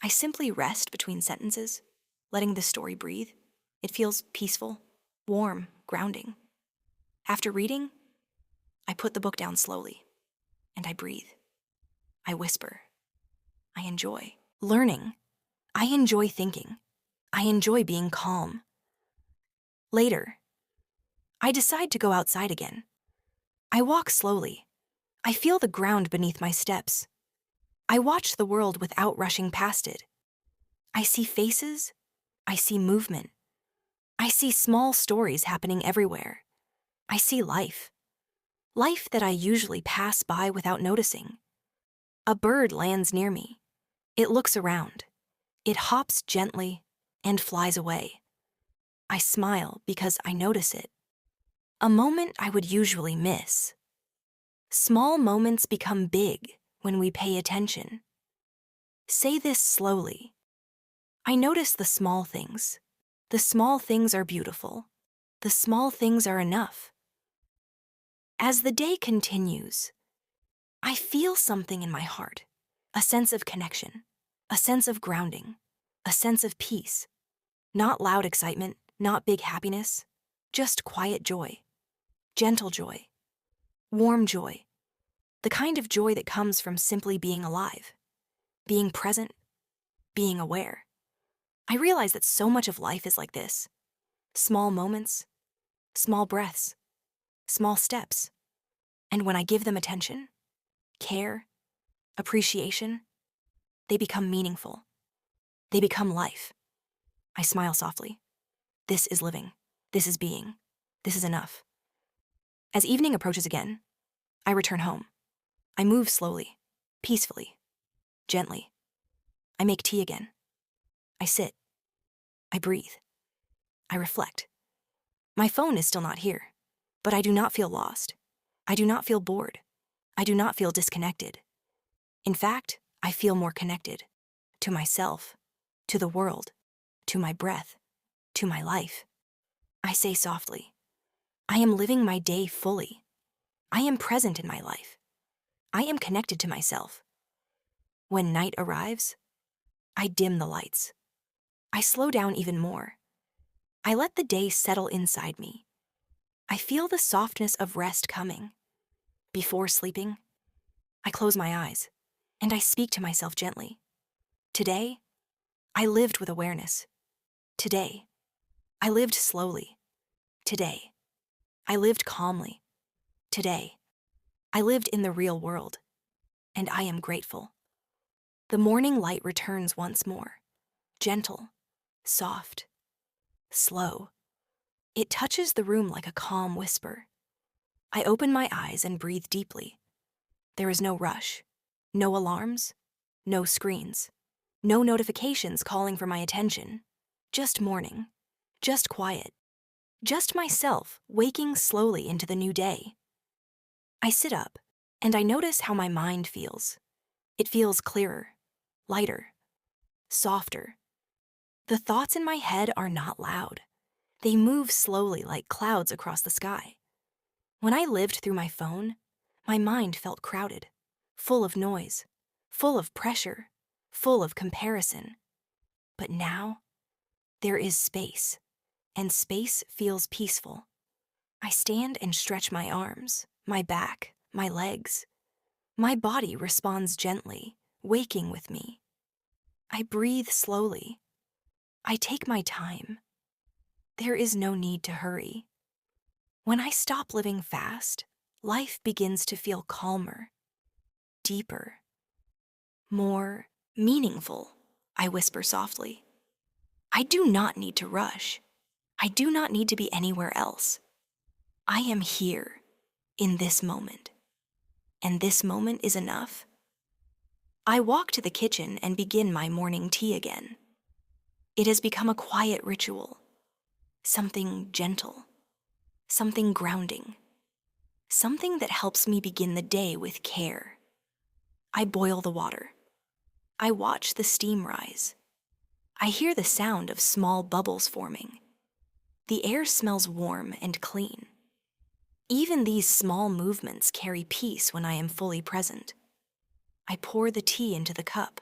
I simply rest between sentences, letting the story breathe. It feels peaceful, warm, grounding. After reading, I put the book down slowly, and I breathe. I whisper. I enjoy learning. I enjoy thinking. I enjoy being calm. Later, I decide to go outside again. I walk slowly. I feel the ground beneath my steps. I watch the world without rushing past it. I see faces. I see movement. I see small stories happening everywhere. I see life. Life that I usually pass by without noticing. A bird lands near me. It looks around. It hops gently and flies away. I smile because I notice it. A moment I would usually miss. Small moments become big when we pay attention. Say this slowly. I notice the small things. The small things are beautiful. The small things are enough. As the day continues, I feel something in my heart, a sense of connection, a sense of grounding, a sense of peace. Not loud excitement, not big happiness, just quiet joy, gentle joy, warm joy, the kind of joy that comes from simply being alive, being present, being aware. I realize that so much of life is like this. Small moments, small breaths, small steps. And when I give them attention, care, appreciation, they become meaningful. They become life. I smile softly. This is living. This is being. This is enough. As evening approaches again, I return home. I move slowly, peacefully, gently. I make tea again. I sit. I breathe. I reflect. My phone is still not here, but I do not feel lost. I do not feel bored. I do not feel disconnected. In fact, I feel more connected to myself, to the world, to my breath, to my life. I say softly, I am living my day fully. I am present in my life. I am connected to myself. When night arrives, I dim the lights. I slow down even more. I let the day settle inside me. I feel the softness of rest coming. Before sleeping, I close my eyes and I speak to myself gently. Today, I lived with awareness. Today, I lived slowly. Today, I lived calmly. Today, I lived in the real world, and I am grateful. The morning light returns once more, gentle, soft, slow. It touches the room like a calm whisper. I open my eyes and breathe deeply. There is no rush, no alarms, no screens, no notifications calling for my attention. Just morning, just quiet, just myself waking slowly into the new day. I sit up, and I notice how my mind feels. It feels clearer, lighter, softer. The thoughts in my head are not loud. They move slowly like clouds across the sky. When I lived through my phone, my mind felt crowded, full of noise, full of pressure, full of comparison. But now, there is space, and space feels peaceful. I stand and stretch my arms, my back, my legs. My body responds gently, waking with me. I breathe slowly. I take my time. There is no need to hurry. When I stop living fast, life begins to feel calmer, deeper, more meaningful, I whisper softly. I do not need to rush. I do not need to be anywhere else. I am here, in this moment, and this moment is enough. I walk to the kitchen and begin my morning tea again. It has become a quiet ritual, something gentle, something grounding, something that helps me begin the day with care. I boil the water. I watch the steam rise. I hear the sound of small bubbles forming. The air smells warm and clean. Even these small movements carry peace when I am fully present. I pour the tea into the cup.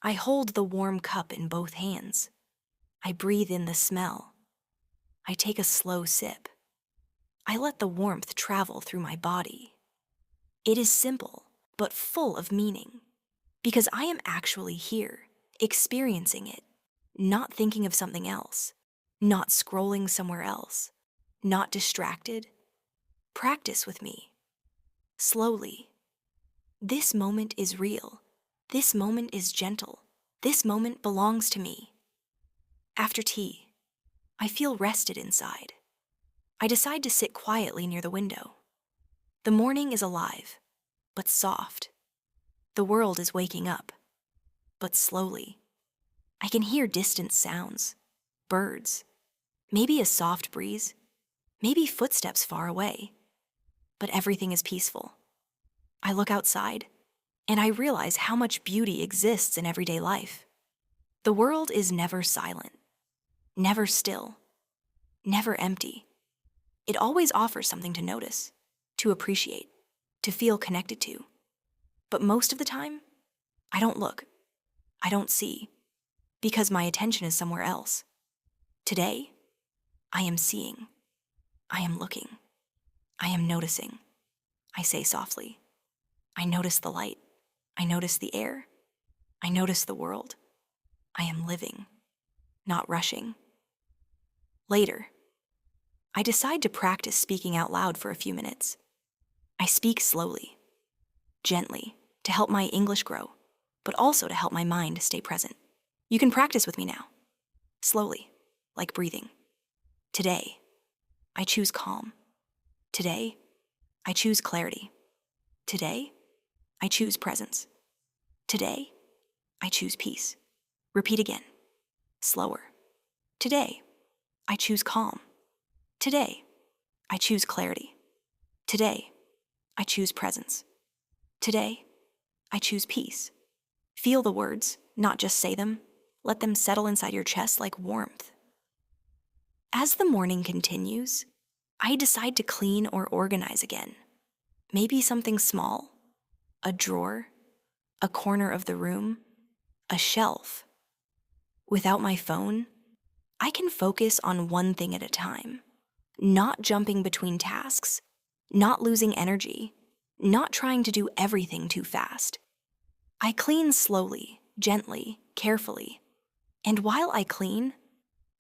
I hold the warm cup in both hands. I breathe in the smell. I take a slow sip. I let the warmth travel through my body. It is simple, but full of meaning, because I am actually here, experiencing it, not thinking of something else, not scrolling somewhere else, not distracted. Practice with me, slowly. This moment is real. This moment is gentle. This moment belongs to me. After tea, I feel rested inside. I decide to sit quietly near the window. The morning is alive, but soft. The world is waking up, but slowly. I can hear distant sounds, birds, maybe a soft breeze, maybe footsteps far away. But everything is peaceful. I look outside, and I realize how much beauty exists in everyday life. The world is never silent, never still, never empty. It always offers something to notice, to appreciate, to feel connected to. But most of the time, I don't look, I don't see, because my attention is somewhere else. Today, I am seeing, I am looking, I am noticing. I say softly. I notice the light. I notice the air. I notice the world. I am living, not rushing. Later, I decide to practice speaking out loud for a few minutes. I speak slowly, gently, to help my English grow, but also to help my mind stay present. You can practice with me now, slowly, like breathing. Today, I choose calm. Today, I choose clarity. Today, I choose presence. Today, I choose peace. Repeat again, slower. Today, I choose calm. Today, I choose clarity. Today, I choose presence. Today, I choose peace. Feel the words, not just say them. Let them settle inside your chest like warmth. As the morning continues, I decide to clean or organize again. Maybe something small, a drawer, a corner of the room, a shelf. Without my phone, I can focus on one thing at a time, not jumping between tasks, not losing energy, not trying to do everything too fast. I clean slowly, gently, carefully. And while I clean,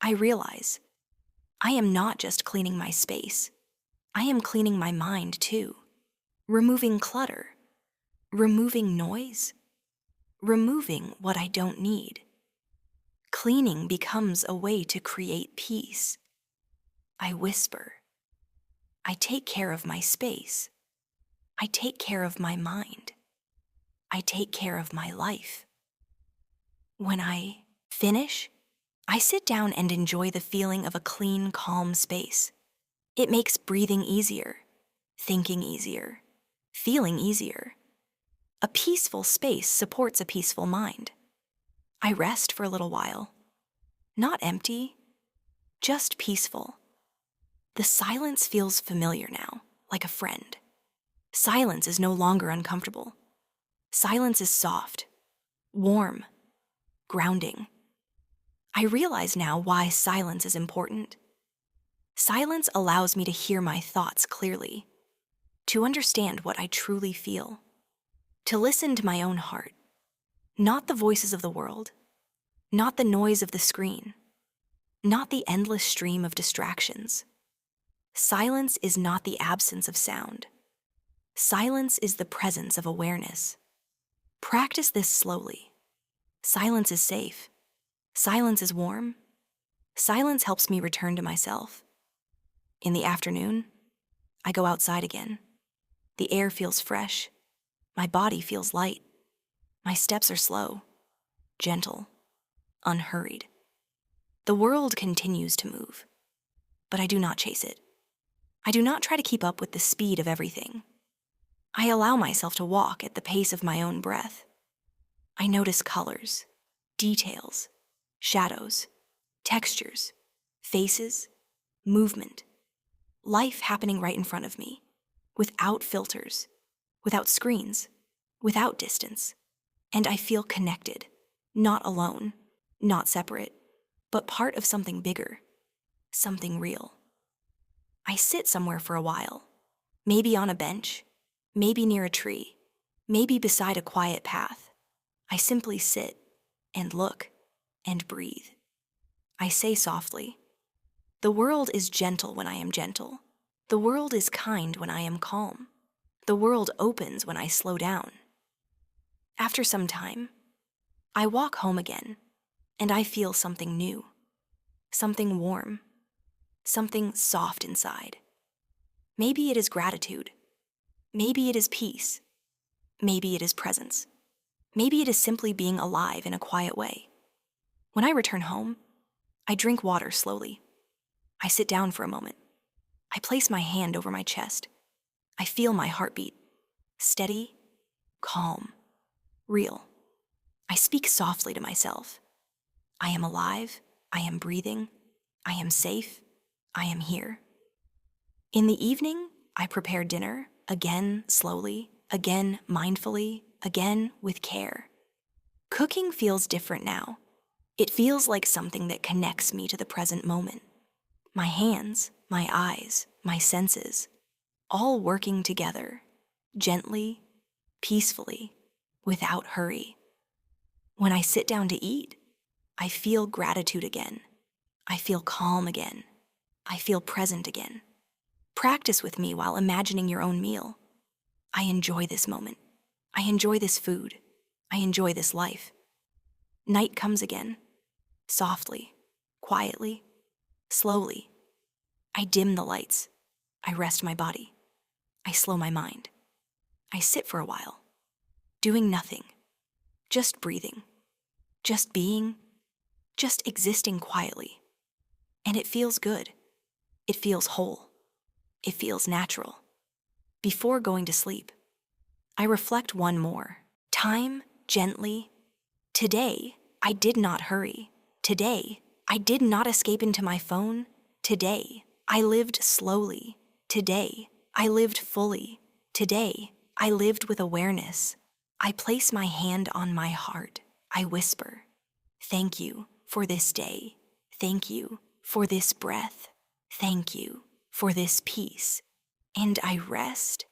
I realize I am not just cleaning my space. I am cleaning my mind too. Removing clutter, removing noise, removing what I don't need. Cleaning becomes a way to create peace. I whisper. I take care of my space. I take care of my mind. I take care of my life. When I finish, I sit down and enjoy the feeling of a clean, calm space. It makes breathing easier, thinking easier, feeling easier. A peaceful space supports a peaceful mind. I rest for a little while. Not empty, just peaceful. The silence feels familiar now, like a friend. Silence is no longer uncomfortable. Silence is soft, warm, grounding. I realize now why silence is important. Silence allows me to hear my thoughts clearly, to understand what I truly feel, to listen to my own heart, not the voices of the world, not the noise of the screen, not the endless stream of distractions. Silence is not the absence of sound. Silence is the presence of awareness. Practice this slowly. Silence is safe. Silence is warm. Silence helps me return to myself. In the afternoon, I go outside again. The air feels fresh. My body feels light. My steps are slow, gentle, unhurried. The world continues to move, but I do not chase it. I do not try to keep up with the speed of everything. I allow myself to walk at the pace of my own breath. I notice colors, details, shadows, textures, faces, movement, life happening right in front of me, without filters, without screens, without distance. And I feel connected, not alone, not separate, but part of something bigger, something real. I sit somewhere for a while, maybe on a bench, maybe near a tree, maybe beside a quiet path. I simply sit and look and breathe. I say softly, "The world is gentle when I am gentle. The world is kind when I am calm. The world opens when I slow down." After some time, I walk home again, and I feel something new, something warm, something soft inside. Maybe it is gratitude. Maybe it is peace. Maybe it is presence. Maybe it is simply being alive in a quiet way. When I return home, I drink water slowly. I sit down for a moment. I place my hand over my chest. I feel my heartbeat. Steady, calm, real. I speak softly to myself. I am alive. I am breathing. I am safe. I am here. In the evening, I prepare dinner, again slowly, again mindfully, again with care. Cooking feels different now. It feels like something that connects me to the present moment. My hands, my eyes, my senses, all working together, gently, peacefully, without hurry. When I sit down to eat, I feel gratitude again. I feel calm again. I feel present again. Practice with me while imagining your own meal. I enjoy this moment. I enjoy this food. I enjoy this life. Night comes again, softly, quietly, slowly. I dim the lights. I rest my body. I slow my mind. I sit for a while, doing nothing, just breathing, just being, just existing quietly. And it feels good. It feels whole. It feels natural. Before going to sleep, I reflect one more time, gently. Today, I did not hurry. Today, I did not escape into my phone. Today, I lived slowly. Today, I lived fully. Today, I lived with awareness. I place my hand on my heart. I whisper, "Thank you for this day. Thank you for this breath. Thank you for this peace." And I rest.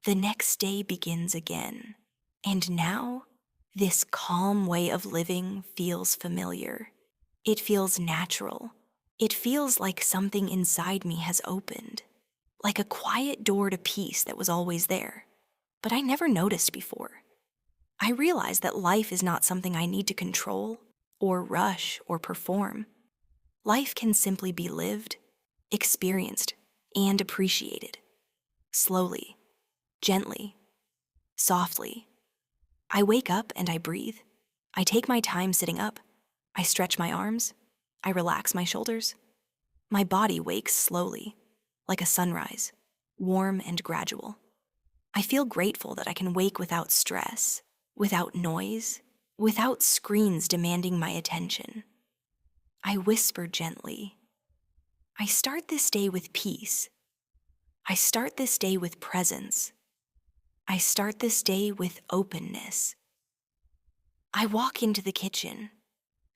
The next day begins again. And now, This calm way of living feels familiar. It feels natural. It feels like something inside me has opened, like a quiet door to peace that was always there, but I never noticed before. I realize that life is not something I need to control, or rush, or perform. Life can simply be lived, experienced, and appreciated. Slowly, gently, softly. I wake up and I breathe. I take my time sitting up. I stretch my arms. I relax my shoulders. My body wakes slowly, like a sunrise, warm and gradual. I feel grateful that I can wake without stress, without noise, without screens demanding my attention. I whisper gently. I start this day with peace. I start this day with presence. I start this day with openness. I walk into the kitchen.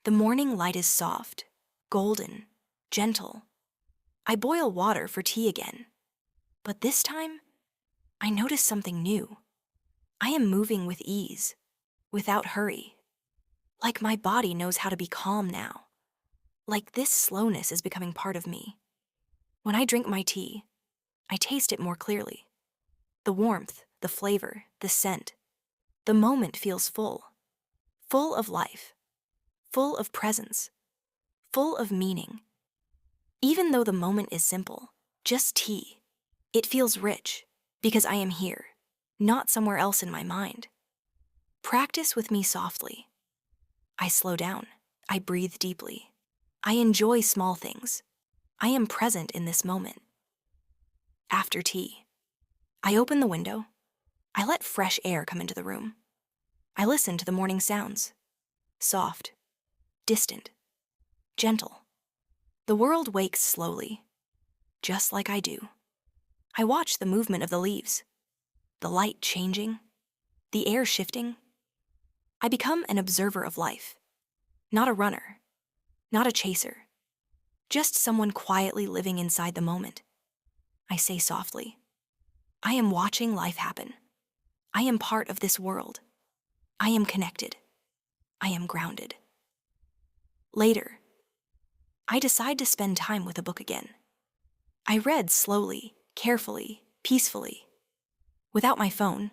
The morning light is soft, golden, gentle. I boil water for tea again. But this time, I notice something new. I am moving with ease, without hurry. Like my body knows how to be calm now. Like this slowness is becoming part of me. When I drink my tea, I taste it more clearly. The warmth, the flavor, the scent. The moment feels full. Full of life. Full of presence. Full of meaning. Even though the moment is simple, just tea, it feels rich because I am here, not somewhere else in my mind. Practice with me softly. I slow down. I breathe deeply. I enjoy small things. I am present in this moment. After tea, I open the window. I let fresh air come into the room. I listen to the morning sounds. Soft, distant, gentle. The world wakes slowly, just like I do. I watch the movement of the leaves, the light changing, the air shifting. I become an observer of life, not a runner, not a chaser, just someone quietly living inside the moment. I say softly, I am watching life happen. I am part of this world. I am connected. I am grounded. Later, I decide to spend time with a book again. I read slowly, carefully, peacefully. Without my phone,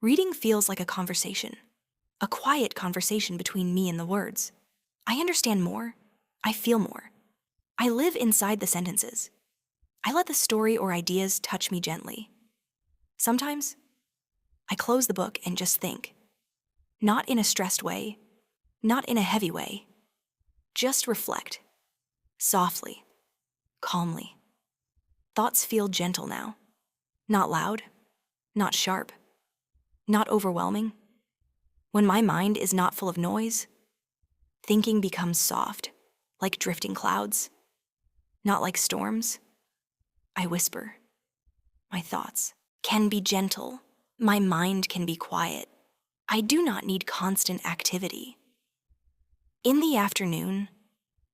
reading feels like a conversation, a quiet conversation between me and the words. I understand more. I feel more. I live inside the sentences. I let the story or ideas touch me gently. Sometimes, I close the book and just think. Not in a stressed way, not in a heavy way. Just reflect. Softly, calmly. Thoughts feel gentle now. Not loud, not sharp, not overwhelming. When my mind is not full of noise, thinking becomes soft, like drifting clouds, not like storms. I whisper. My thoughts can be gentle. My mind can be quiet. I do not need constant activity. In the afternoon,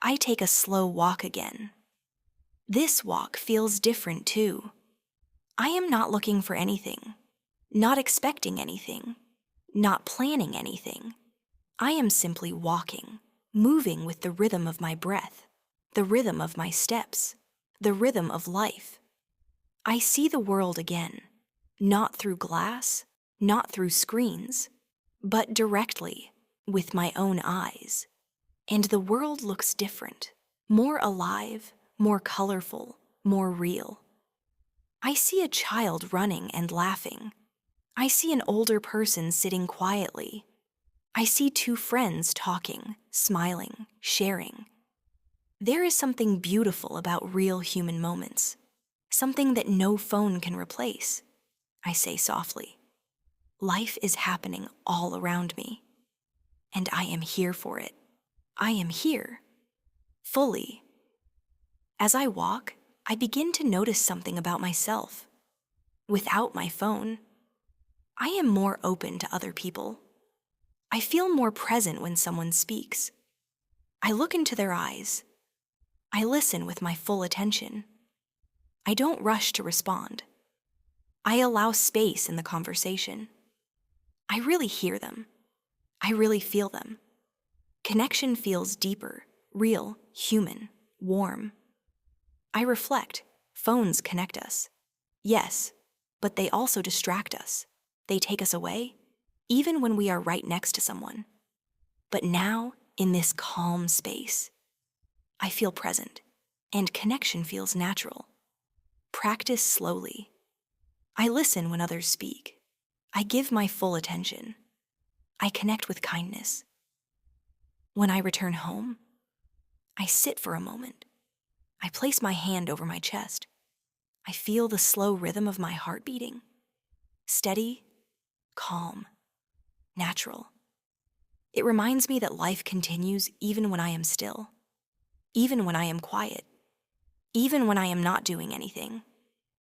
I take a slow walk again. This walk feels different too. I am not looking for anything, not expecting anything, not planning anything. I am simply walking, moving with the rhythm of my breath, the rhythm of my steps, the rhythm of life. I see the world again, not through glass, not through screens, but directly with my own eyes. And the world looks different, more alive, more colorful, more real. I see a child running and laughing. I see an older person sitting quietly. I see two friends talking, smiling, sharing. There is something beautiful about real human moments, something that no phone can replace. I say softly. Life is happening all around me, and I am here for it. I am here, fully. As I walk, I begin to notice something about myself. Without my phone, I am more open to other people. I feel more present when someone speaks. I look into their eyes. I listen with my full attention. I don't rush to respond. I allow space in the conversation. I really hear them. I really feel them. Connection feels deeper, real, human, warm. I reflect. Phones connect us. Yes, but they also distract us. They take us away, even when we are right next to someone. But now, in this calm space, I feel present, and connection feels natural. Practice slowly. I listen when others speak. I give my full attention. I connect with kindness. When I return home, I sit for a moment. I place my hand over my chest. I feel the slow rhythm of my heart beating. Steady, calm, natural. It reminds me that life continues even when I am still, even when I am quiet, even when I am not doing anything.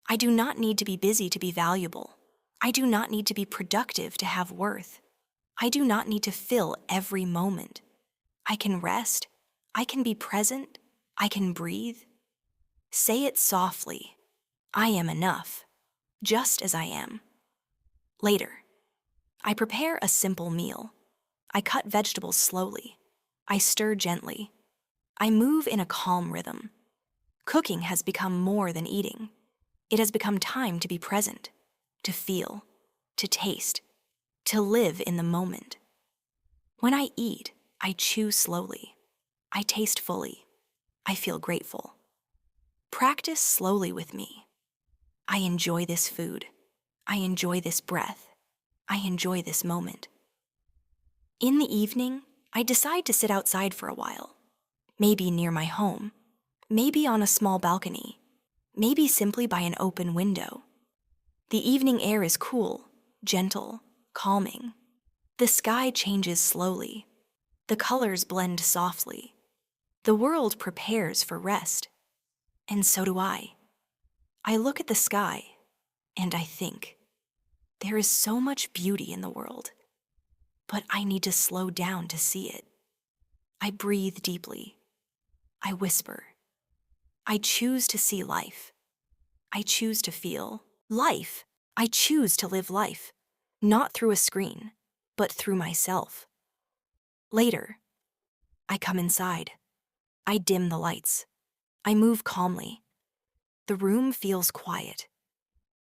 I do not need to be busy to be valuable. I do not need to be productive to have worth. I do not need to fill every moment. I can rest. I can be present. I can breathe. Say it softly. I am enough, just as I am. Later, I prepare a simple meal. I cut vegetables slowly. I stir gently. I move in a calm rhythm. Cooking has become more than eating. It has become time to be present, to feel, to taste, to live in the moment. When I eat, I chew slowly. I taste fully. I feel grateful. Practice slowly with me. I enjoy this food. I enjoy this breath. I enjoy this moment. In the evening, I decide to sit outside for a while. Maybe near my home. Maybe on a small balcony. Maybe simply by an open window. The evening air is cool, gentle, calming. The sky changes slowly. The colors blend softly. The world prepares for rest. And so do I. I look at the sky, and I think, there is so much beauty in the world, but I need to slow down to see it. I breathe deeply. I whisper. I choose to see life. I choose to feel life. I choose to live life, not through a screen, but through myself. Later, I come inside. I dim the lights. I move calmly. The room feels quiet.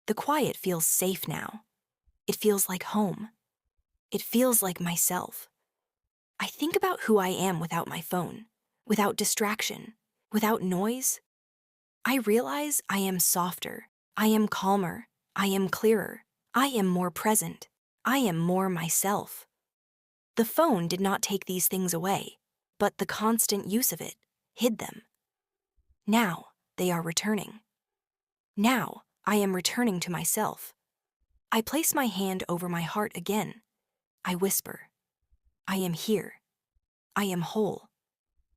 The quiet feels safe now. It feels like home. It feels like myself. I think about who I am without my phone, without distraction, without noise. I realize I am softer. I am calmer. I am clearer. I am more present. I am more myself. The phone did not take these things away, but the constant use of it hid them. Now they are returning. Now I am returning to myself. I place my hand over my heart again. I whisper, I am here. I am whole.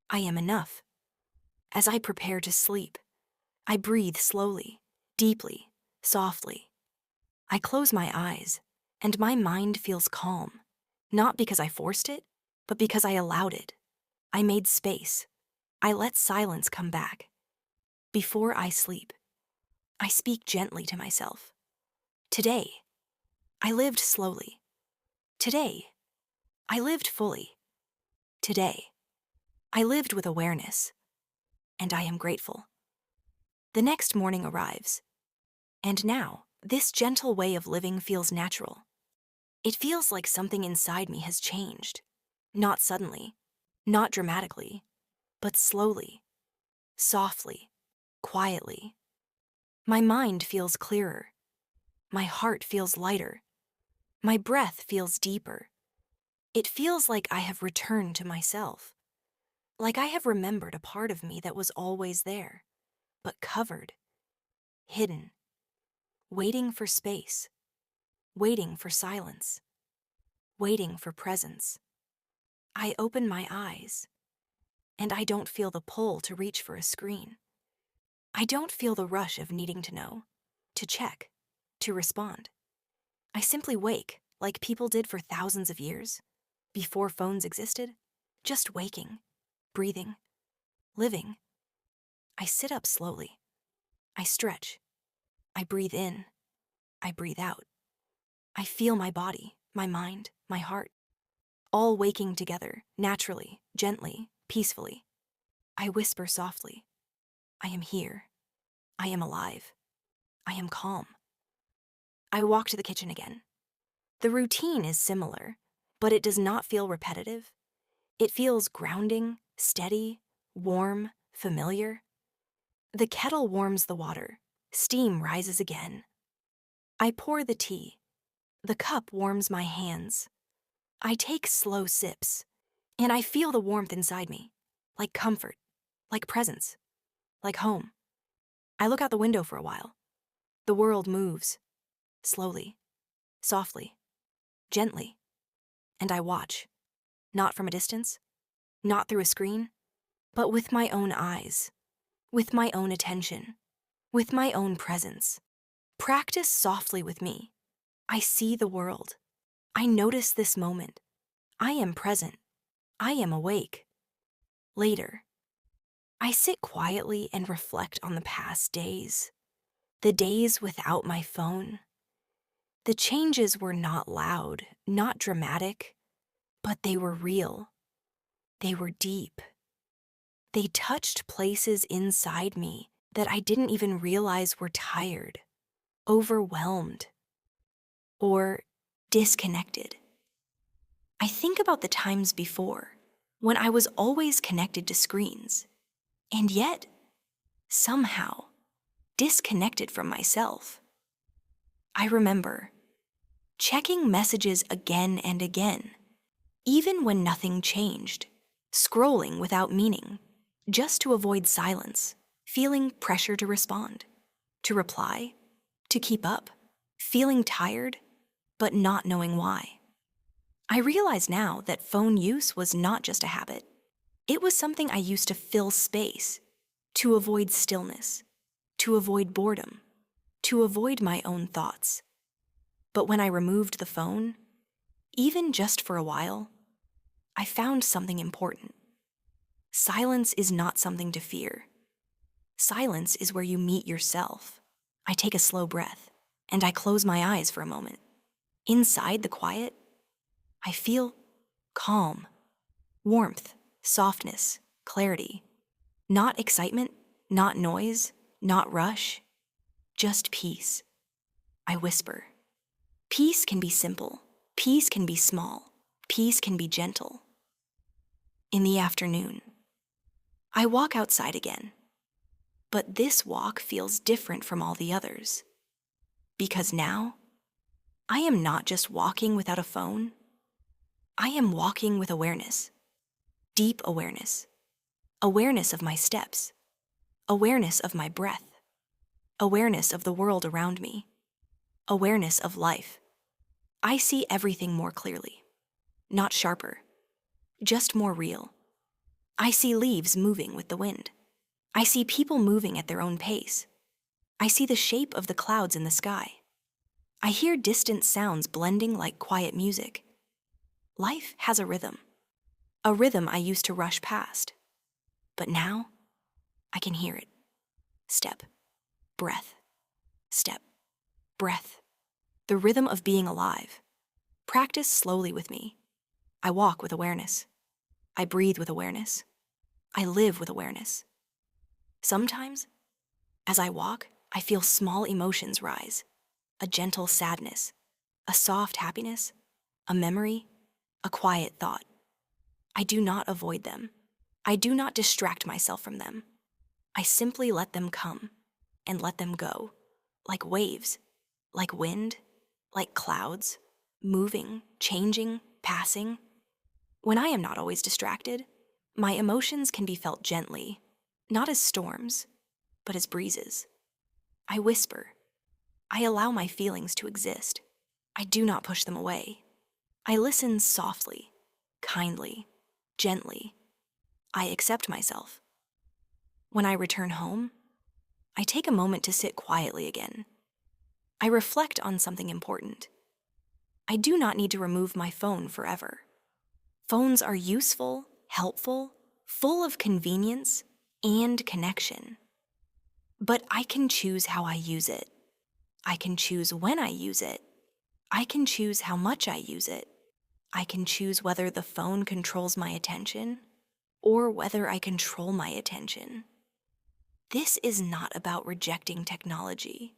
I am enough. As I prepare to sleep, I breathe slowly, deeply, softly. I close my eyes, and my mind feels calm, not because I forced it, but because I allowed it. I made space. I let silence come back. Before I sleep, I speak gently to myself. Today, I lived slowly. Today, I lived fully. Today, I lived with awareness, and I am grateful. The next morning arrives, and now, this gentle way of living feels natural. It feels like something inside me has changed. Not suddenly, not dramatically, but slowly, softly, quietly. My mind feels clearer. My heart feels lighter. My breath feels deeper. It feels like I have returned to myself. Like I have remembered a part of me that was always there, but covered, hidden, waiting for space, waiting for silence, waiting for presence. I open my eyes, and I don't feel the pull to reach for a screen. I don't feel the rush of needing to know, to check, to respond. I simply wake like people did for thousands of years, before phones existed, just waking, breathing, living. I sit up slowly. I stretch. I breathe in. I breathe out. I feel my body, my mind, my heart. all waking together, naturally, gently, peacefully. I whisper softly, I am here. I am alive. I am calm. I walk to the kitchen again. The routine is similar, but it does not feel repetitive. It feels grounding, steady, warm, familiar. The kettle warms the water. Steam rises again. I pour the tea. The cup warms my hands. I take slow sips, and I feel the warmth inside me, like comfort, like presence, like home. I look out the window for a while. The world moves, slowly, softly, gently, and I watch, not from a distance, not through a screen, but with my own eyes, with my own attention, with my own presence. Practice softly with me. I see the world. I notice this moment. I am present. I am awake. Later, I sit quietly and reflect on the past days, the days without my phone. The changes were not loud, not dramatic, but they were real. They were deep. They touched places inside me that I didn't even realize were tired, overwhelmed, or disconnected. I think about the times before, when I was always connected to screens, and yet, somehow, disconnected from myself. I remember checking messages again and again, even when nothing changed, scrolling without meaning, just to avoid silence, feeling pressure to respond, to reply, to keep up, feeling tired, but not knowing why. I realize now that phone use was not just a habit. It was something I used to fill space, to avoid stillness, to avoid boredom, to avoid my own thoughts. But when I removed the phone, even just for a while, I found something important. Silence is not something to fear. Silence is where you meet yourself. I take a slow breath, and I close my eyes for a moment. Inside the quiet, I feel calm, warmth, softness, clarity. Not excitement, not noise, not rush, just peace. I whisper. Peace can be simple. Peace can be small. Peace can be gentle. In the afternoon, I walk outside again. But this walk feels different from all the others. Because now, I am not just walking without a phone. I am walking with awareness. Deep awareness. Awareness of my steps. Awareness of my breath. Awareness of the world around me. Awareness of life. I see everything more clearly. Not sharper. Just more real. I see leaves moving with the wind. I see people moving at their own pace. I see the shape of the clouds in the sky. I hear distant sounds blending like quiet music. Life has a rhythm I used to rush past. But now, I can hear it. Step, breath, step, breath. The rhythm of being alive. Practice slowly with me. I walk with awareness. I breathe with awareness. I live with awareness. Sometimes, as I walk, I feel small emotions rise. A gentle sadness, a soft happiness, a memory, a quiet thought. I do not avoid them. I do not distract myself from them. I simply let them come and let them go, like waves, like wind, like clouds, moving, changing, passing. When I am not always distracted, my emotions can be felt gently, not as storms, but as breezes. I whisper. I allow my feelings to exist. I do not push them away. I listen softly, kindly, gently. I accept myself. When I return home, I take a moment to sit quietly again. I reflect on something important. I do not need to remove my phone forever. Phones are useful, helpful, full of convenience and connection. But I can choose how I use it. I can choose when I use it. I can choose how much I use it. I can choose whether the phone controls my attention or whether I control my attention. This is not about rejecting technology.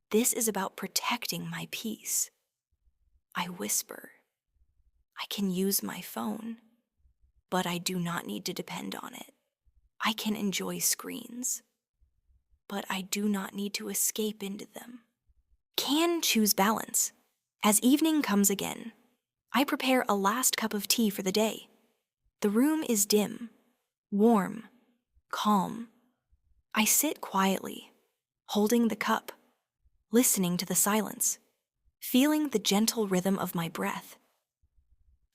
This is about protecting my peace. I whisper, I can use my phone, but I do not need to depend on it. I can enjoy screens, but I do not need to escape into them. Can choose balance. As evening comes again, I prepare a last cup of tea for the day. The room is dim, warm, calm. I sit quietly, holding the cup, listening to the silence, feeling the gentle rhythm of my breath.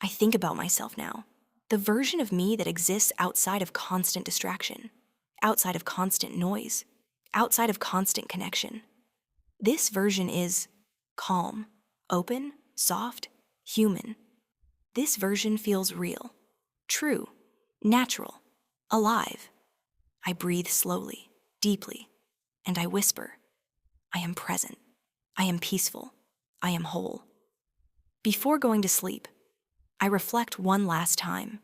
I think about myself now, the version of me that exists outside of constant distraction, outside of constant noise, outside of constant connection. This version is calm, open, soft, human. This version feels real, true, natural, alive. I breathe slowly, deeply, and I whisper, I am present, I am peaceful, I am whole. Before going to sleep, I reflect one last time.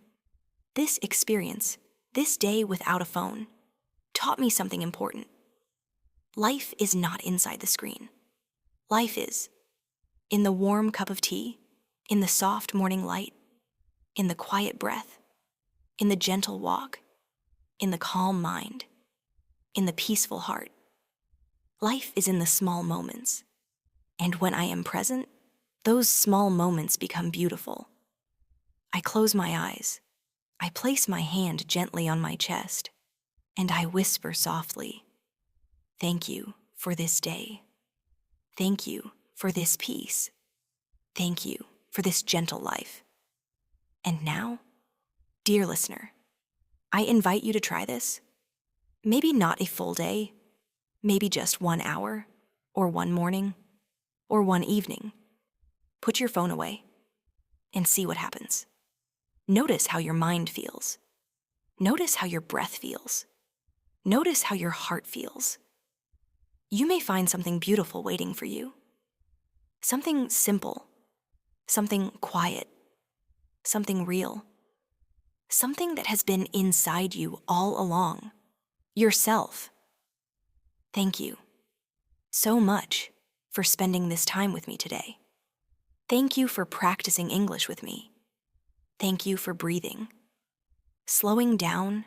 This experience, this day without a phone, taught me something important. Life is not inside the screen. Life is in the warm cup of tea, in the soft morning light, in the quiet breath, in the gentle walk, in the calm mind, in the peaceful heart. Life is in the small moments. And when I am present, those small moments become beautiful. I close my eyes. I place my hand gently on my chest, and I whisper softly, thank you for this day. Thank you for this peace. Thank you for this gentle life. And now, dear listener, I invite you to try this. Maybe not a full day, maybe just 1 hour, or one morning, or one evening. Put your phone away and see what happens. Notice how your mind feels. Notice how your breath feels. Notice how your heart feels. You may find something beautiful waiting for you. Something simple, something quiet, something real, something that has been inside you all along, yourself. Thank you so much for spending this time with me today. Thank you for practicing English with me. Thank you for breathing, slowing down,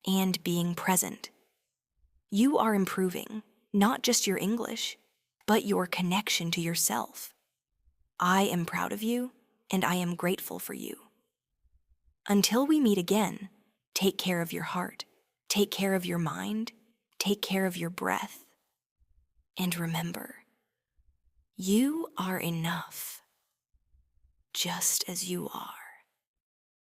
and being present. You are improving not just your English, but your connection to yourself. I am proud of you, and I am grateful for you. Until we meet again, take care of your heart, take care of your mind, take care of your breath. And remember, you are enough, just as you are.